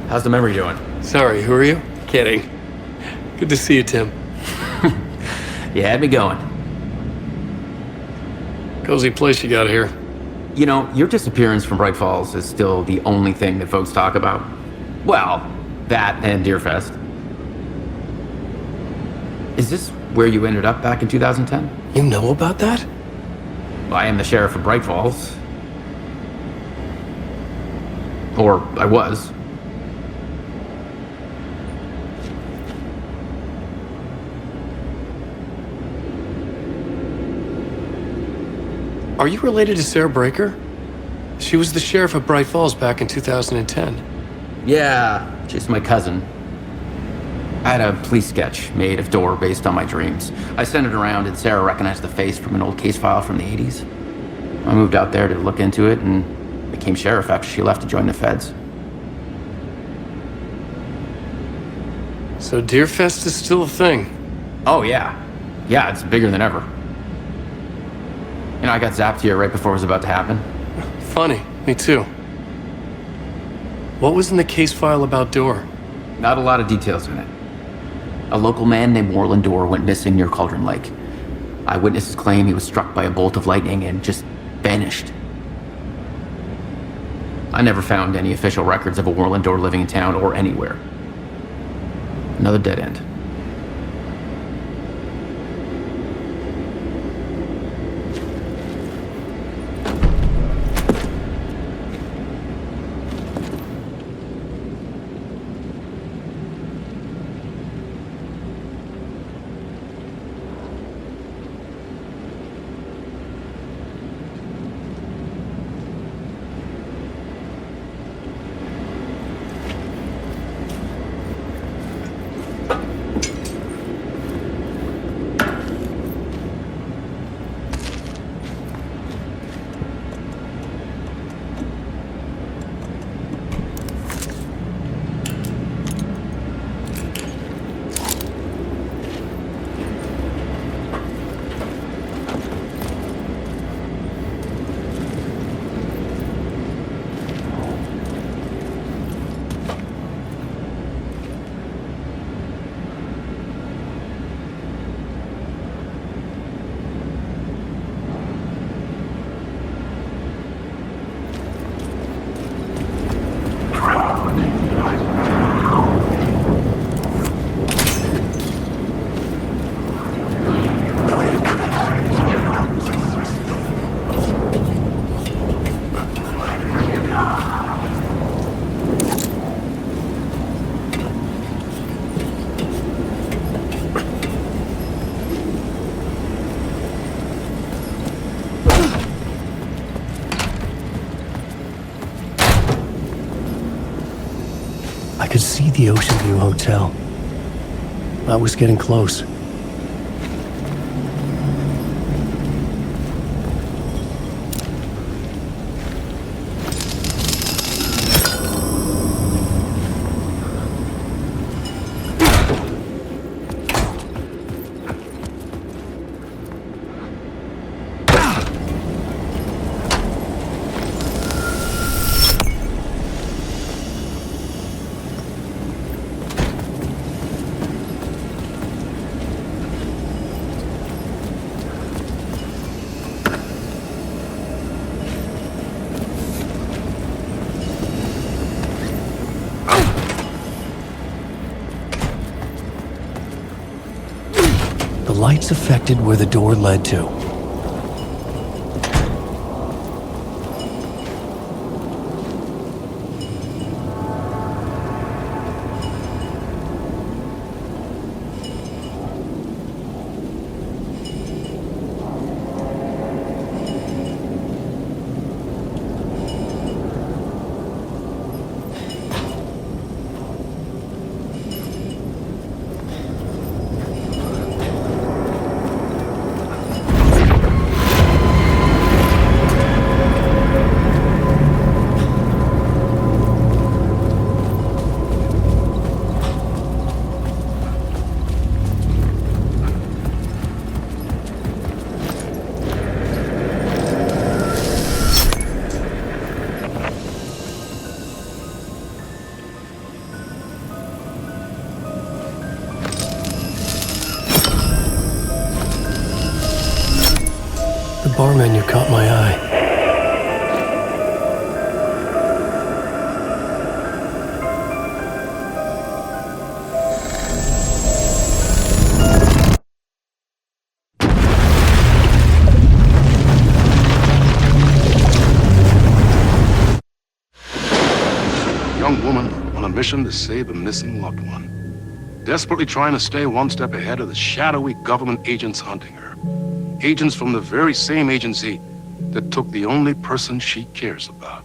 S8: How's the memory doing?
S15: Sorry, who are you? Kidding. Good to see you, Tim.
S8: You had me going.
S15: Cozy place you got here.
S8: You know, your disappearance from Bright Falls is still the only thing that folks talk about. Well, that and Deerfest. Is this where you ended up back in 2010?
S15: You know about that?
S8: Well, I am the sheriff of Bright Falls. Or I was.
S15: Are you related to Sarah Breaker? She was the sheriff of Bright Falls back in 2010.
S8: Yeah, she's my cousin. I had a police sketch made of Door based on my dreams. I sent it around and Sarah recognized the face from an old case file from the 80s. I moved out there to look into it and became sheriff after she left to join the feds.
S15: So Deerfest is still a thing?
S8: Oh, yeah. Yeah, it's bigger than ever. You know, I got zapped here right before it was about to happen.
S15: Funny, me too. What was in the case file about Door?
S8: Not a lot of details in it. A local man named Warland Dorr went missing near Cauldron Lake. Eyewitnesses claim he was struck by a bolt of lightning and just vanished. I never found any official records of a Warland Dorr living in town or anywhere. Another dead end.
S15: I could see the Ocean View Hotel. I was getting close. The lights affected where the door led to. The bar menu caught my eye.
S7: Young woman on a mission to save a missing loved one. Desperately trying to stay one step ahead of the shadowy government agents hunting her. Agents from the very same agency that took the only person she cares about.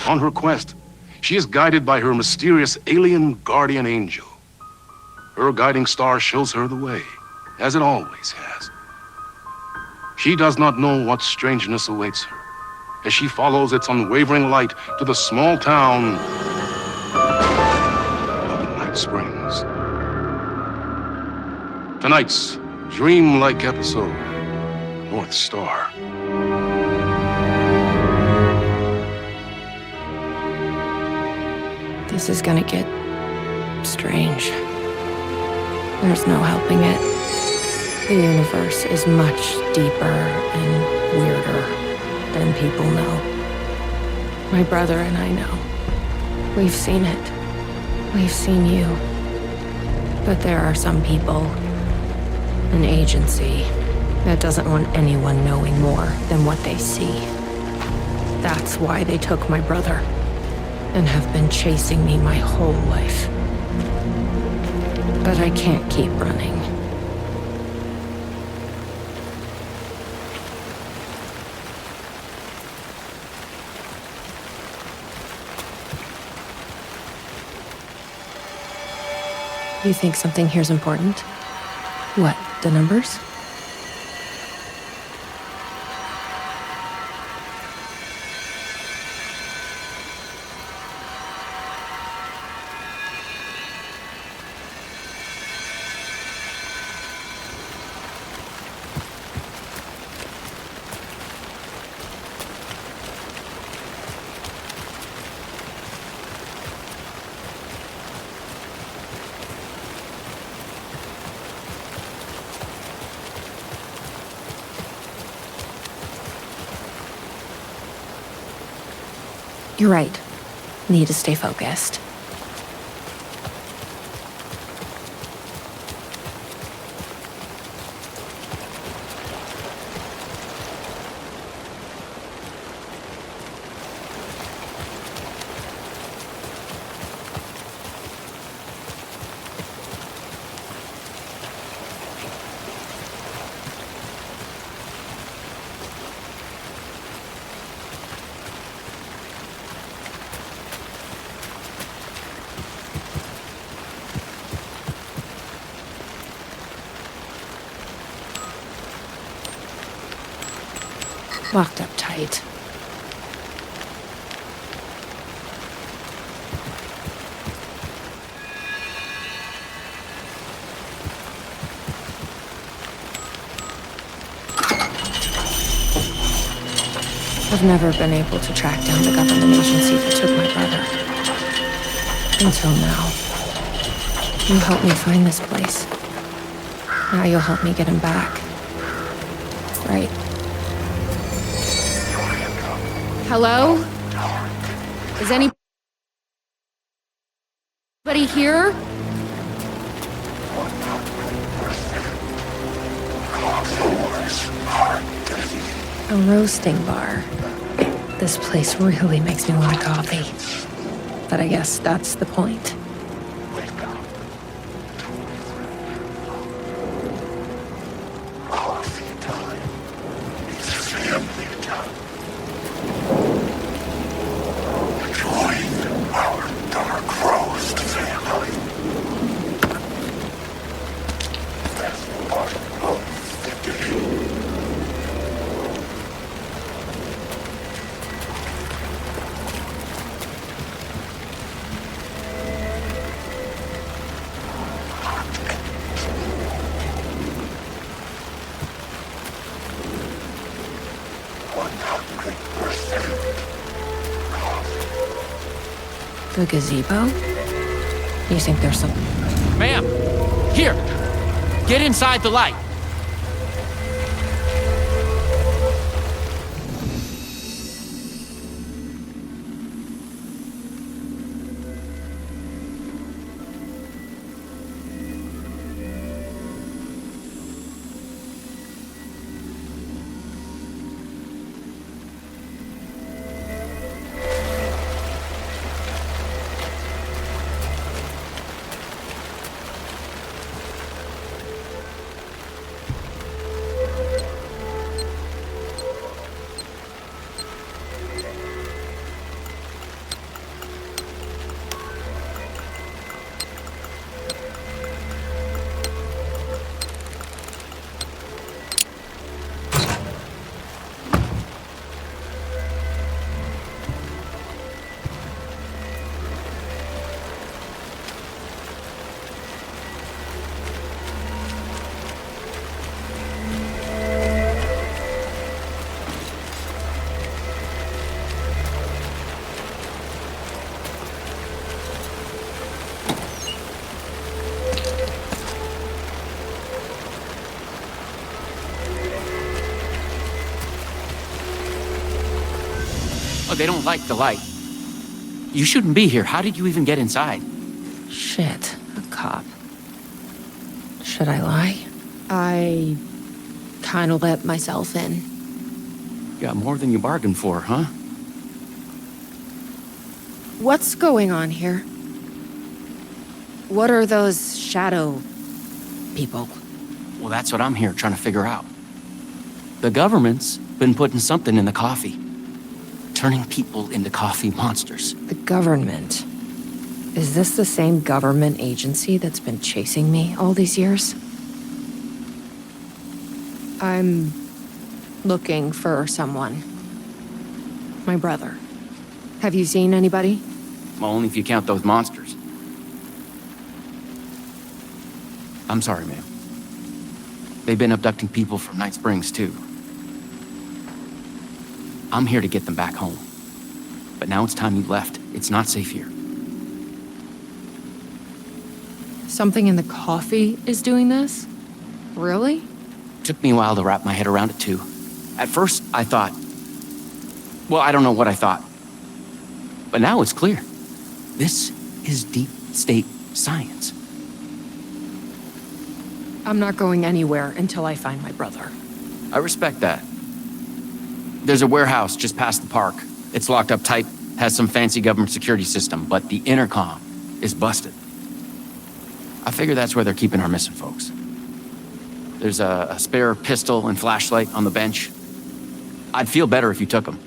S7: On her quest, she is guided by her mysterious alien guardian angel. Her guiding star shows her the way, as it always has. She does not know what strangeness awaits her as she follows its unwavering light to the small town of Night Springs. Tonight's dreamlike episode, North Star.
S22: This is gonna get strange.
S6: There's no helping it. The universe is much deeper and weirder than people know. My brother and I know. We've seen it. We've seen you. But there are some people, an agency, that doesn't want anyone knowing more than what they see. That's why they took my brother and have been chasing me my whole life. But I can't keep running. You think something here's important? What, the numbers? You're right. Need to stay focused. Locked up tight. I've never been able to track down the government agency that took my brother. Until now. You helped me find this place. Now you'll help me get him back. Right. Hello? Is anybody here? A roasting bar. This place really makes me want a coffee. But I guess that's the point. The gazebo? You think there's some...
S13: Ma'am! Here! Get inside the light!
S8: they don't like the light. You shouldn't be here. How did you even get inside?
S6: Shit, a cop. Should I lie? I kind of let myself in.
S8: Got more than you bargained for, huh?
S6: What's going on here? What are those shadow people?
S8: Well, that's what I'm here trying to figure out. The government's been putting something in the coffee. Turning people into coffee monsters.
S6: The government? Is this the same government agency that's been chasing me all these years? I'm looking for someone. My brother. Have you seen anybody?
S8: Well, only if you count those monsters. I'm sorry, ma'am. They've been abducting people from Night Springs, too. I'm here to get them back home. But now it's time you left. It's not safe here.
S6: Something in the coffee is doing this? Really?
S8: Took me a while to wrap my head around it, too. At first, I thought... Well, I don't know what I thought. But now it's clear. This is deep state science.
S6: I'm not going anywhere until I find my brother.
S8: I respect that. There's a warehouse just past the park. It's locked up tight, has some fancy government security system, but the intercom is busted. I figure that's where they're keeping our missing folks. There's a spare pistol and flashlight on the bench. I'd feel better if you took them.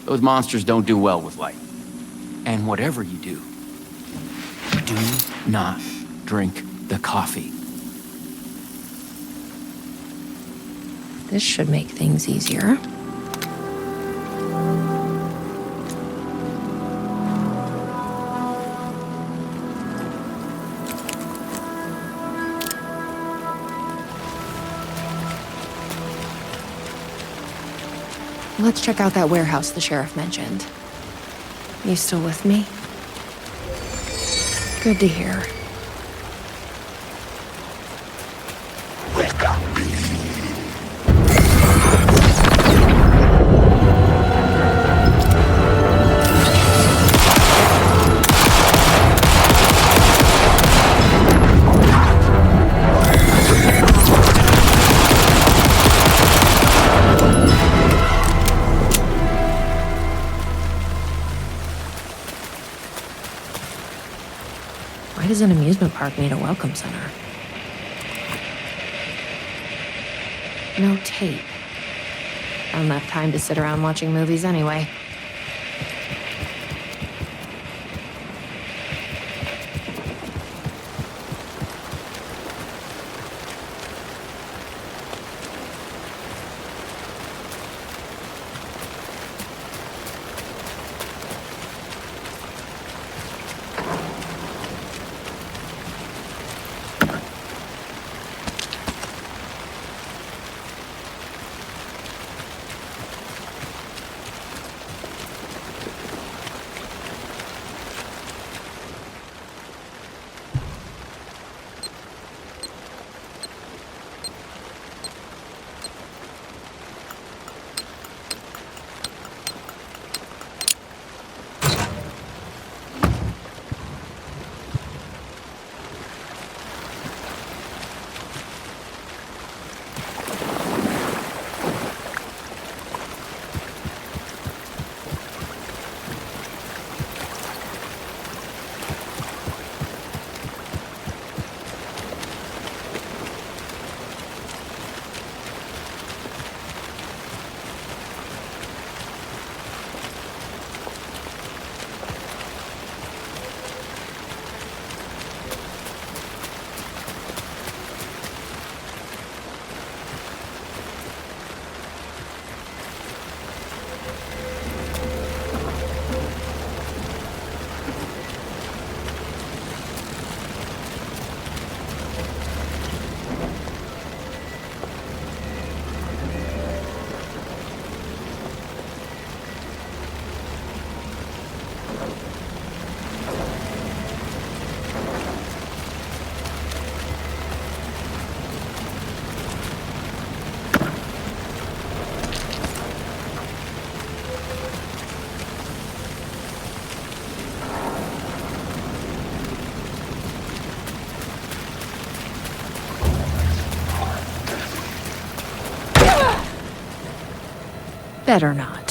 S8: Those monsters don't do well with light. And whatever you do not drink the coffee.
S6: This should make things easier. Let's check out that warehouse the sheriff mentioned. You still with me? Good to hear. Why does an amusement park need a welcome center? No tape. I don't have time to sit around watching movies anyway.
S14: Better not.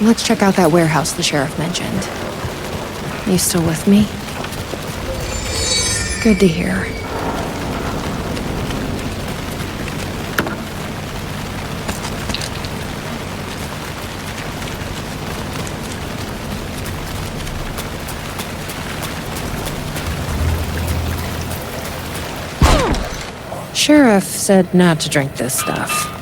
S14: Let's check out that warehouse the sheriff mentioned. You still with me? Good to hear. sheriff said not to drink this stuff.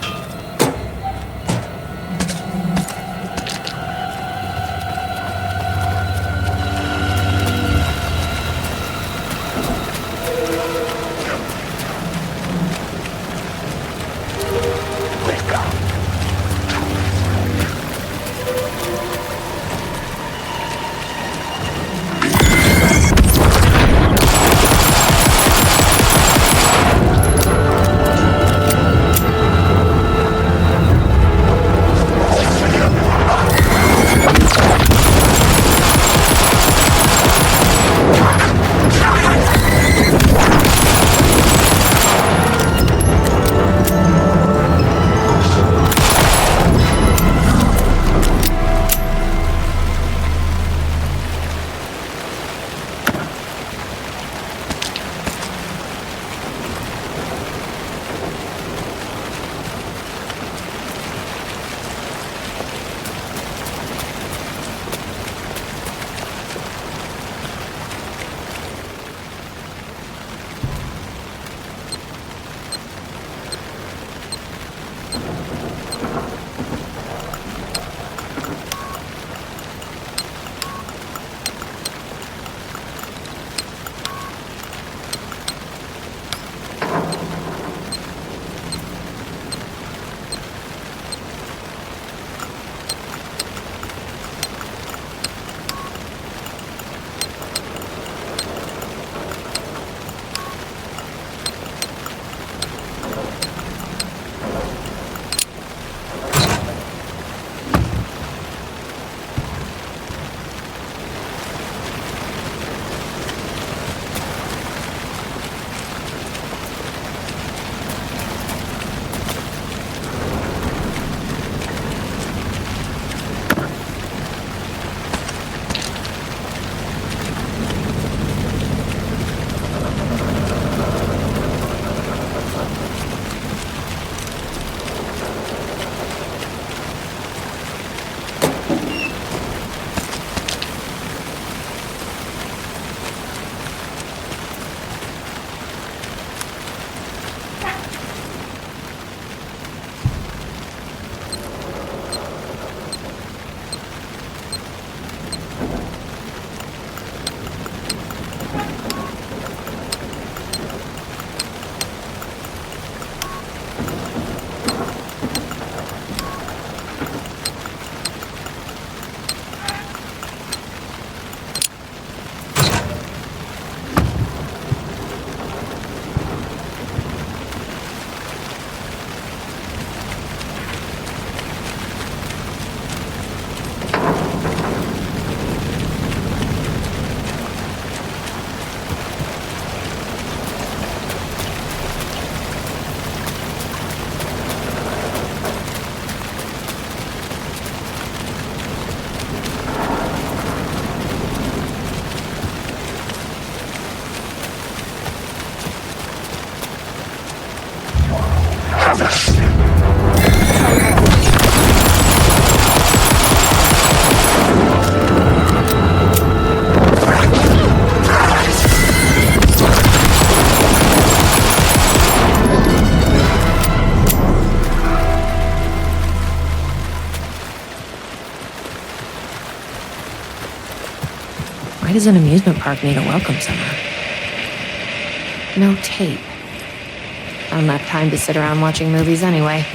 S14: Why does an amusement park need a welcome center? No tape. I don't have time to sit around watching movies anyway.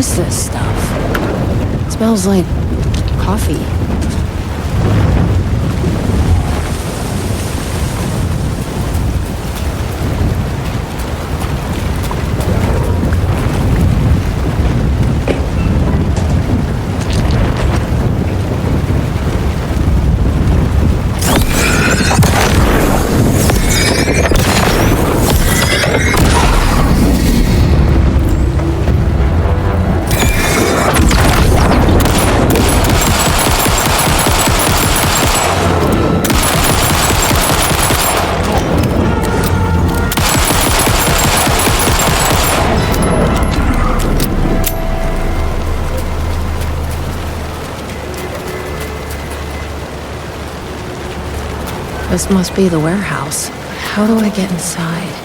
S14: is this stuff? It smells like coffee. This must be the warehouse. How do I get inside?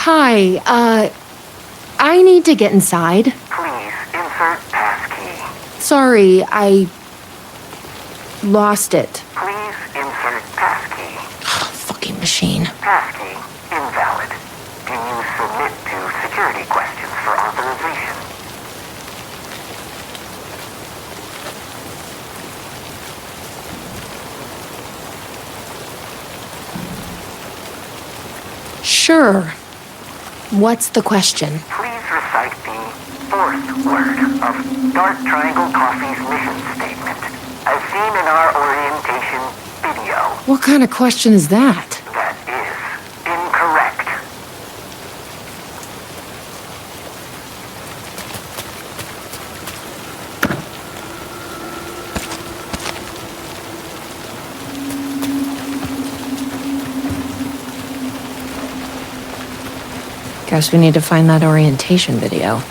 S14: Hi, I need to get inside.
S16: Please insert passkey.
S14: Sorry, I lost it.
S16: Please insert passkey.
S14: Fucking machine.
S16: Passkey invalid. Can you submit to security questions for authorization?
S14: Sure. What's the question?
S16: Please recite the fourth word of Dark Triangle Coffee's mission statement, as seen in our orientation video.
S14: What kind of question is that?
S16: That is incorrect.
S14: Guess we need to find that orientation video.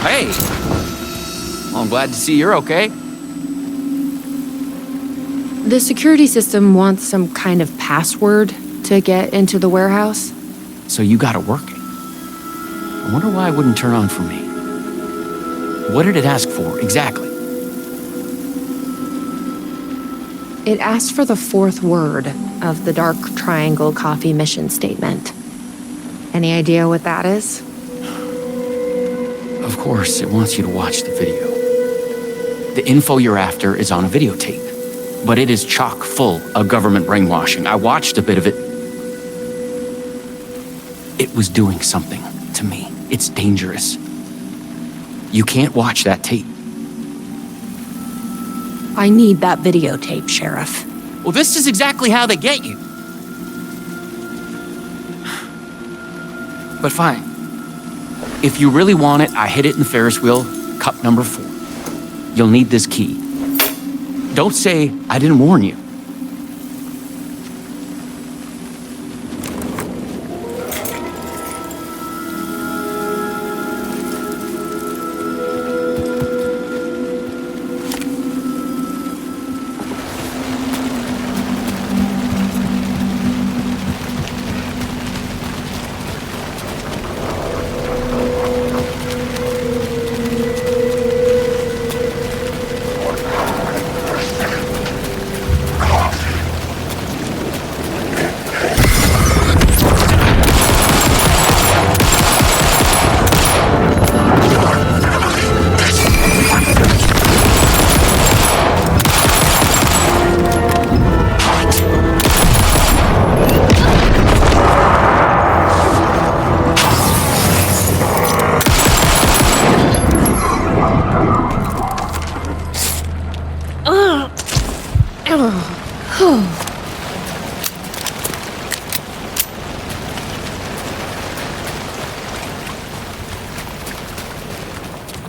S13: Hey! Well, I'm glad to see you're okay.
S14: The security system wants some kind of password to get into the warehouse.
S13: So you got it working. I wonder why it wouldn't turn on for me. What did it ask for, exactly?
S14: It asked for the fourth word of the Dark Triangle Coffee mission statement. Any idea what that is?
S13: Of course, it wants you to watch the video. The info you're after is on a videotape, but it is chock full of government brainwashing. I watched a bit of it. It was doing something to me. It's dangerous. You can't watch that tape.
S14: I need that videotape, Sheriff.
S13: Well, this is exactly how they get you. But fine. If you really want it, I hid it in the Ferris wheel, cup number 4. You'll need this key. Don't say I didn't warn you.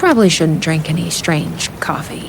S14: Probably shouldn't drink any strange coffee.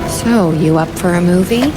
S14: So, you up for a movie?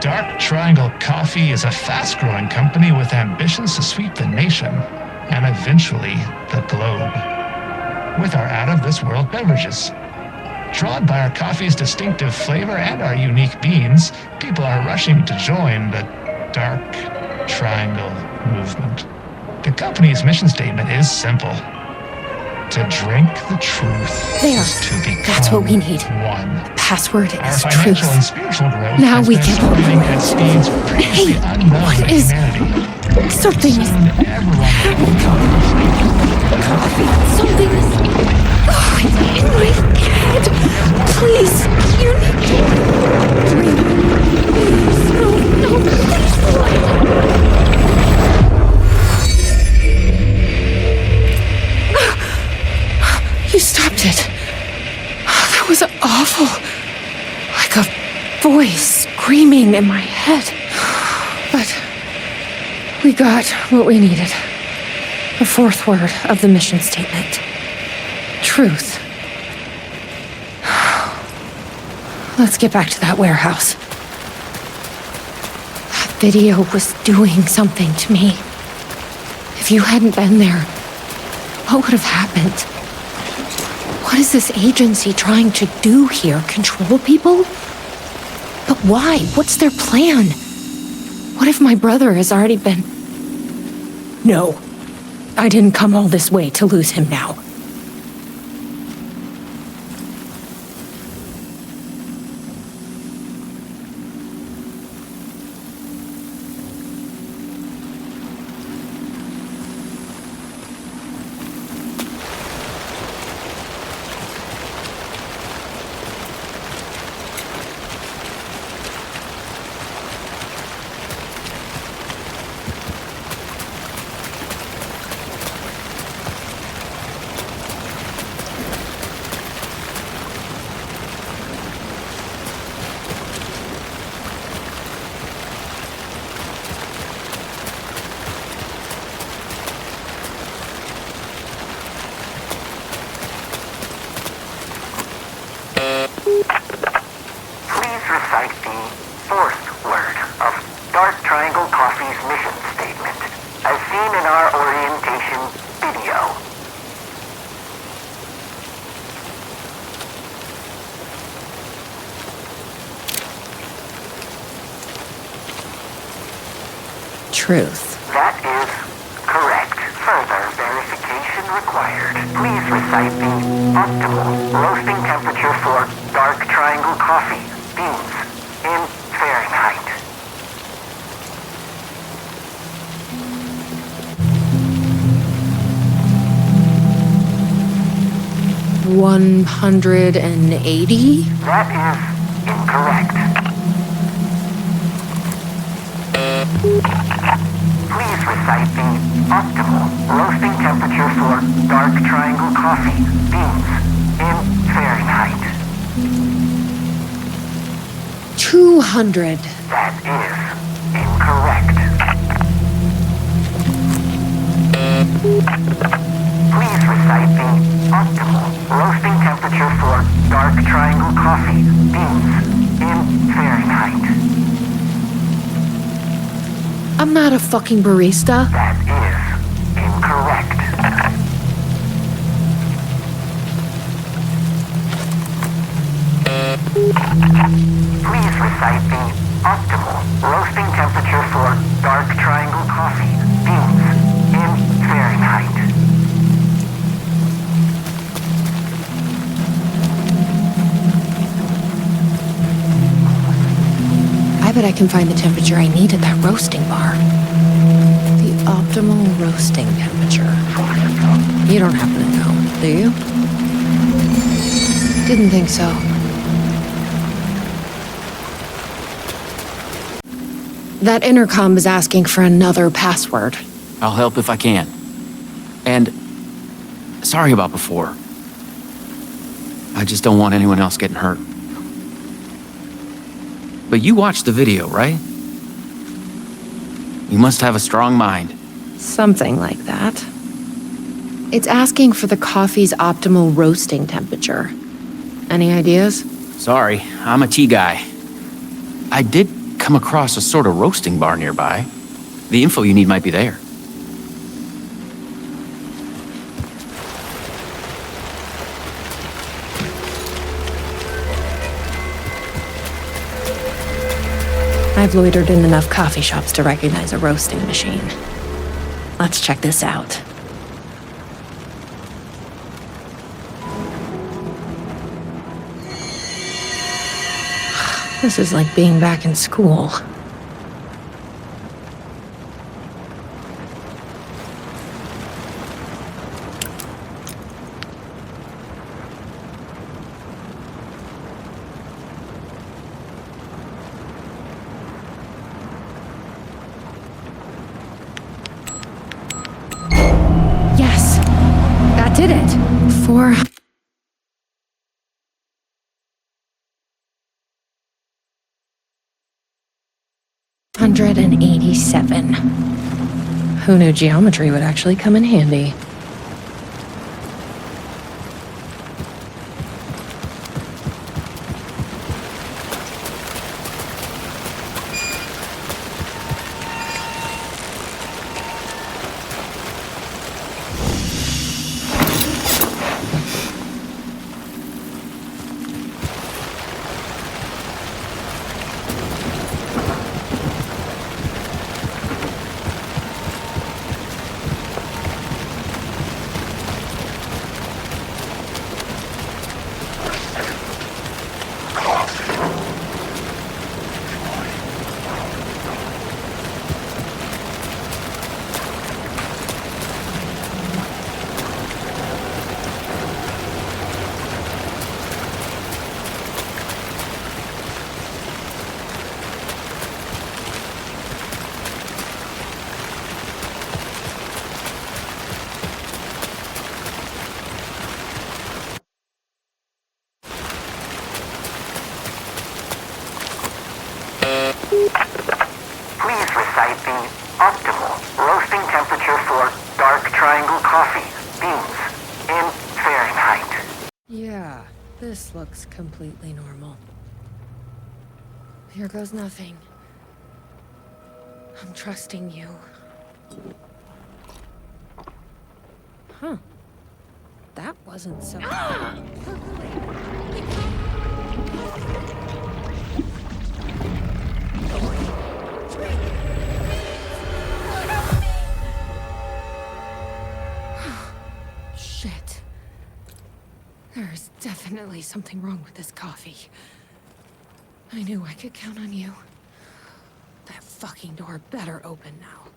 S5: Dark Triangle Coffee is a fast-growing company with ambitions to sweep the nation and eventually the globe with our out-of-this-world beverages. Drawn by our coffee's distinctive flavor and our unique beans, people are rushing to join the Dark Triangle movement. The company's mission statement is simple. To drink the truth
S14: There.
S5: is to become
S14: That's what we need.
S5: one.
S14: The password
S5: Our
S14: is
S5: financial
S14: truth.
S5: and spiritual growth
S14: Now
S5: has
S14: we
S5: been
S14: can
S5: accelerating at speeds previously unknown
S14: what
S5: to
S14: is-
S5: humanity.
S14: Something is...
S5: Soon everyone will become coffee.
S14: Something is... Oh, it's in my head. Please, you need to... Please, no, please, You stopped it. That was awful. Like a voice screaming in my head. But we got what we needed. The fourth word of the mission statement. Truth. Let's get back to that warehouse. That video was doing something to me. If you hadn't been there, what would have happened? What is this agency trying to do here? Control people? But why? What's their plan? What if my brother has already been... No. I didn't come all this way to lose him now.
S17: Recite the fourth word of Dark Triangle Coffee's mission statement, as seen in our orientation video.
S14: Truth.
S17: That is correct. Further, recite the optimal roasting temperature for dark triangle coffee beans in Fahrenheit.
S14: $180?
S17: That is incorrect. Please recite the optimal roasting temperature for dark triangle coffee beans in Fahrenheit.
S14: 200.
S17: That is incorrect. Please recite the optimal roasting temperature for dark triangle coffee beans in Fahrenheit.
S14: I'm not a fucking barista.
S17: That is incorrect. Please recite the optimal roasting temperature for dark triangle coffee beans in Fahrenheit.
S14: I bet I can find the temperature I need at that roasting bar. The optimal roasting temperature. You don't happen to know, do you? Didn't think so. That intercom is asking for another password.
S13: I'll help if I can. And sorry about before. I just don't want anyone else getting hurt. But you watched the video, right? You must have a strong mind.
S14: Something like that. It's asking for the coffee's optimal roasting temperature. Any ideas?
S13: Sorry, I'm a tea guy. I did come across a sort of roasting bar nearby. The info you need might be there.
S14: I've loitered in enough coffee shops to recognize a roasting machine. Let's check this out. This is like being back in school. Yes, that did it. 487. Who knew geometry would actually come in handy?
S17: Please recite the optimal roasting temperature for dark triangle coffee beans in Fahrenheit.
S14: Yeah, this looks completely normal. Here goes nothing. I'm trusting you. Huh. That wasn't so... Shit. There's definitely something wrong with this coffee. I knew I could count on you. That fucking door better open now.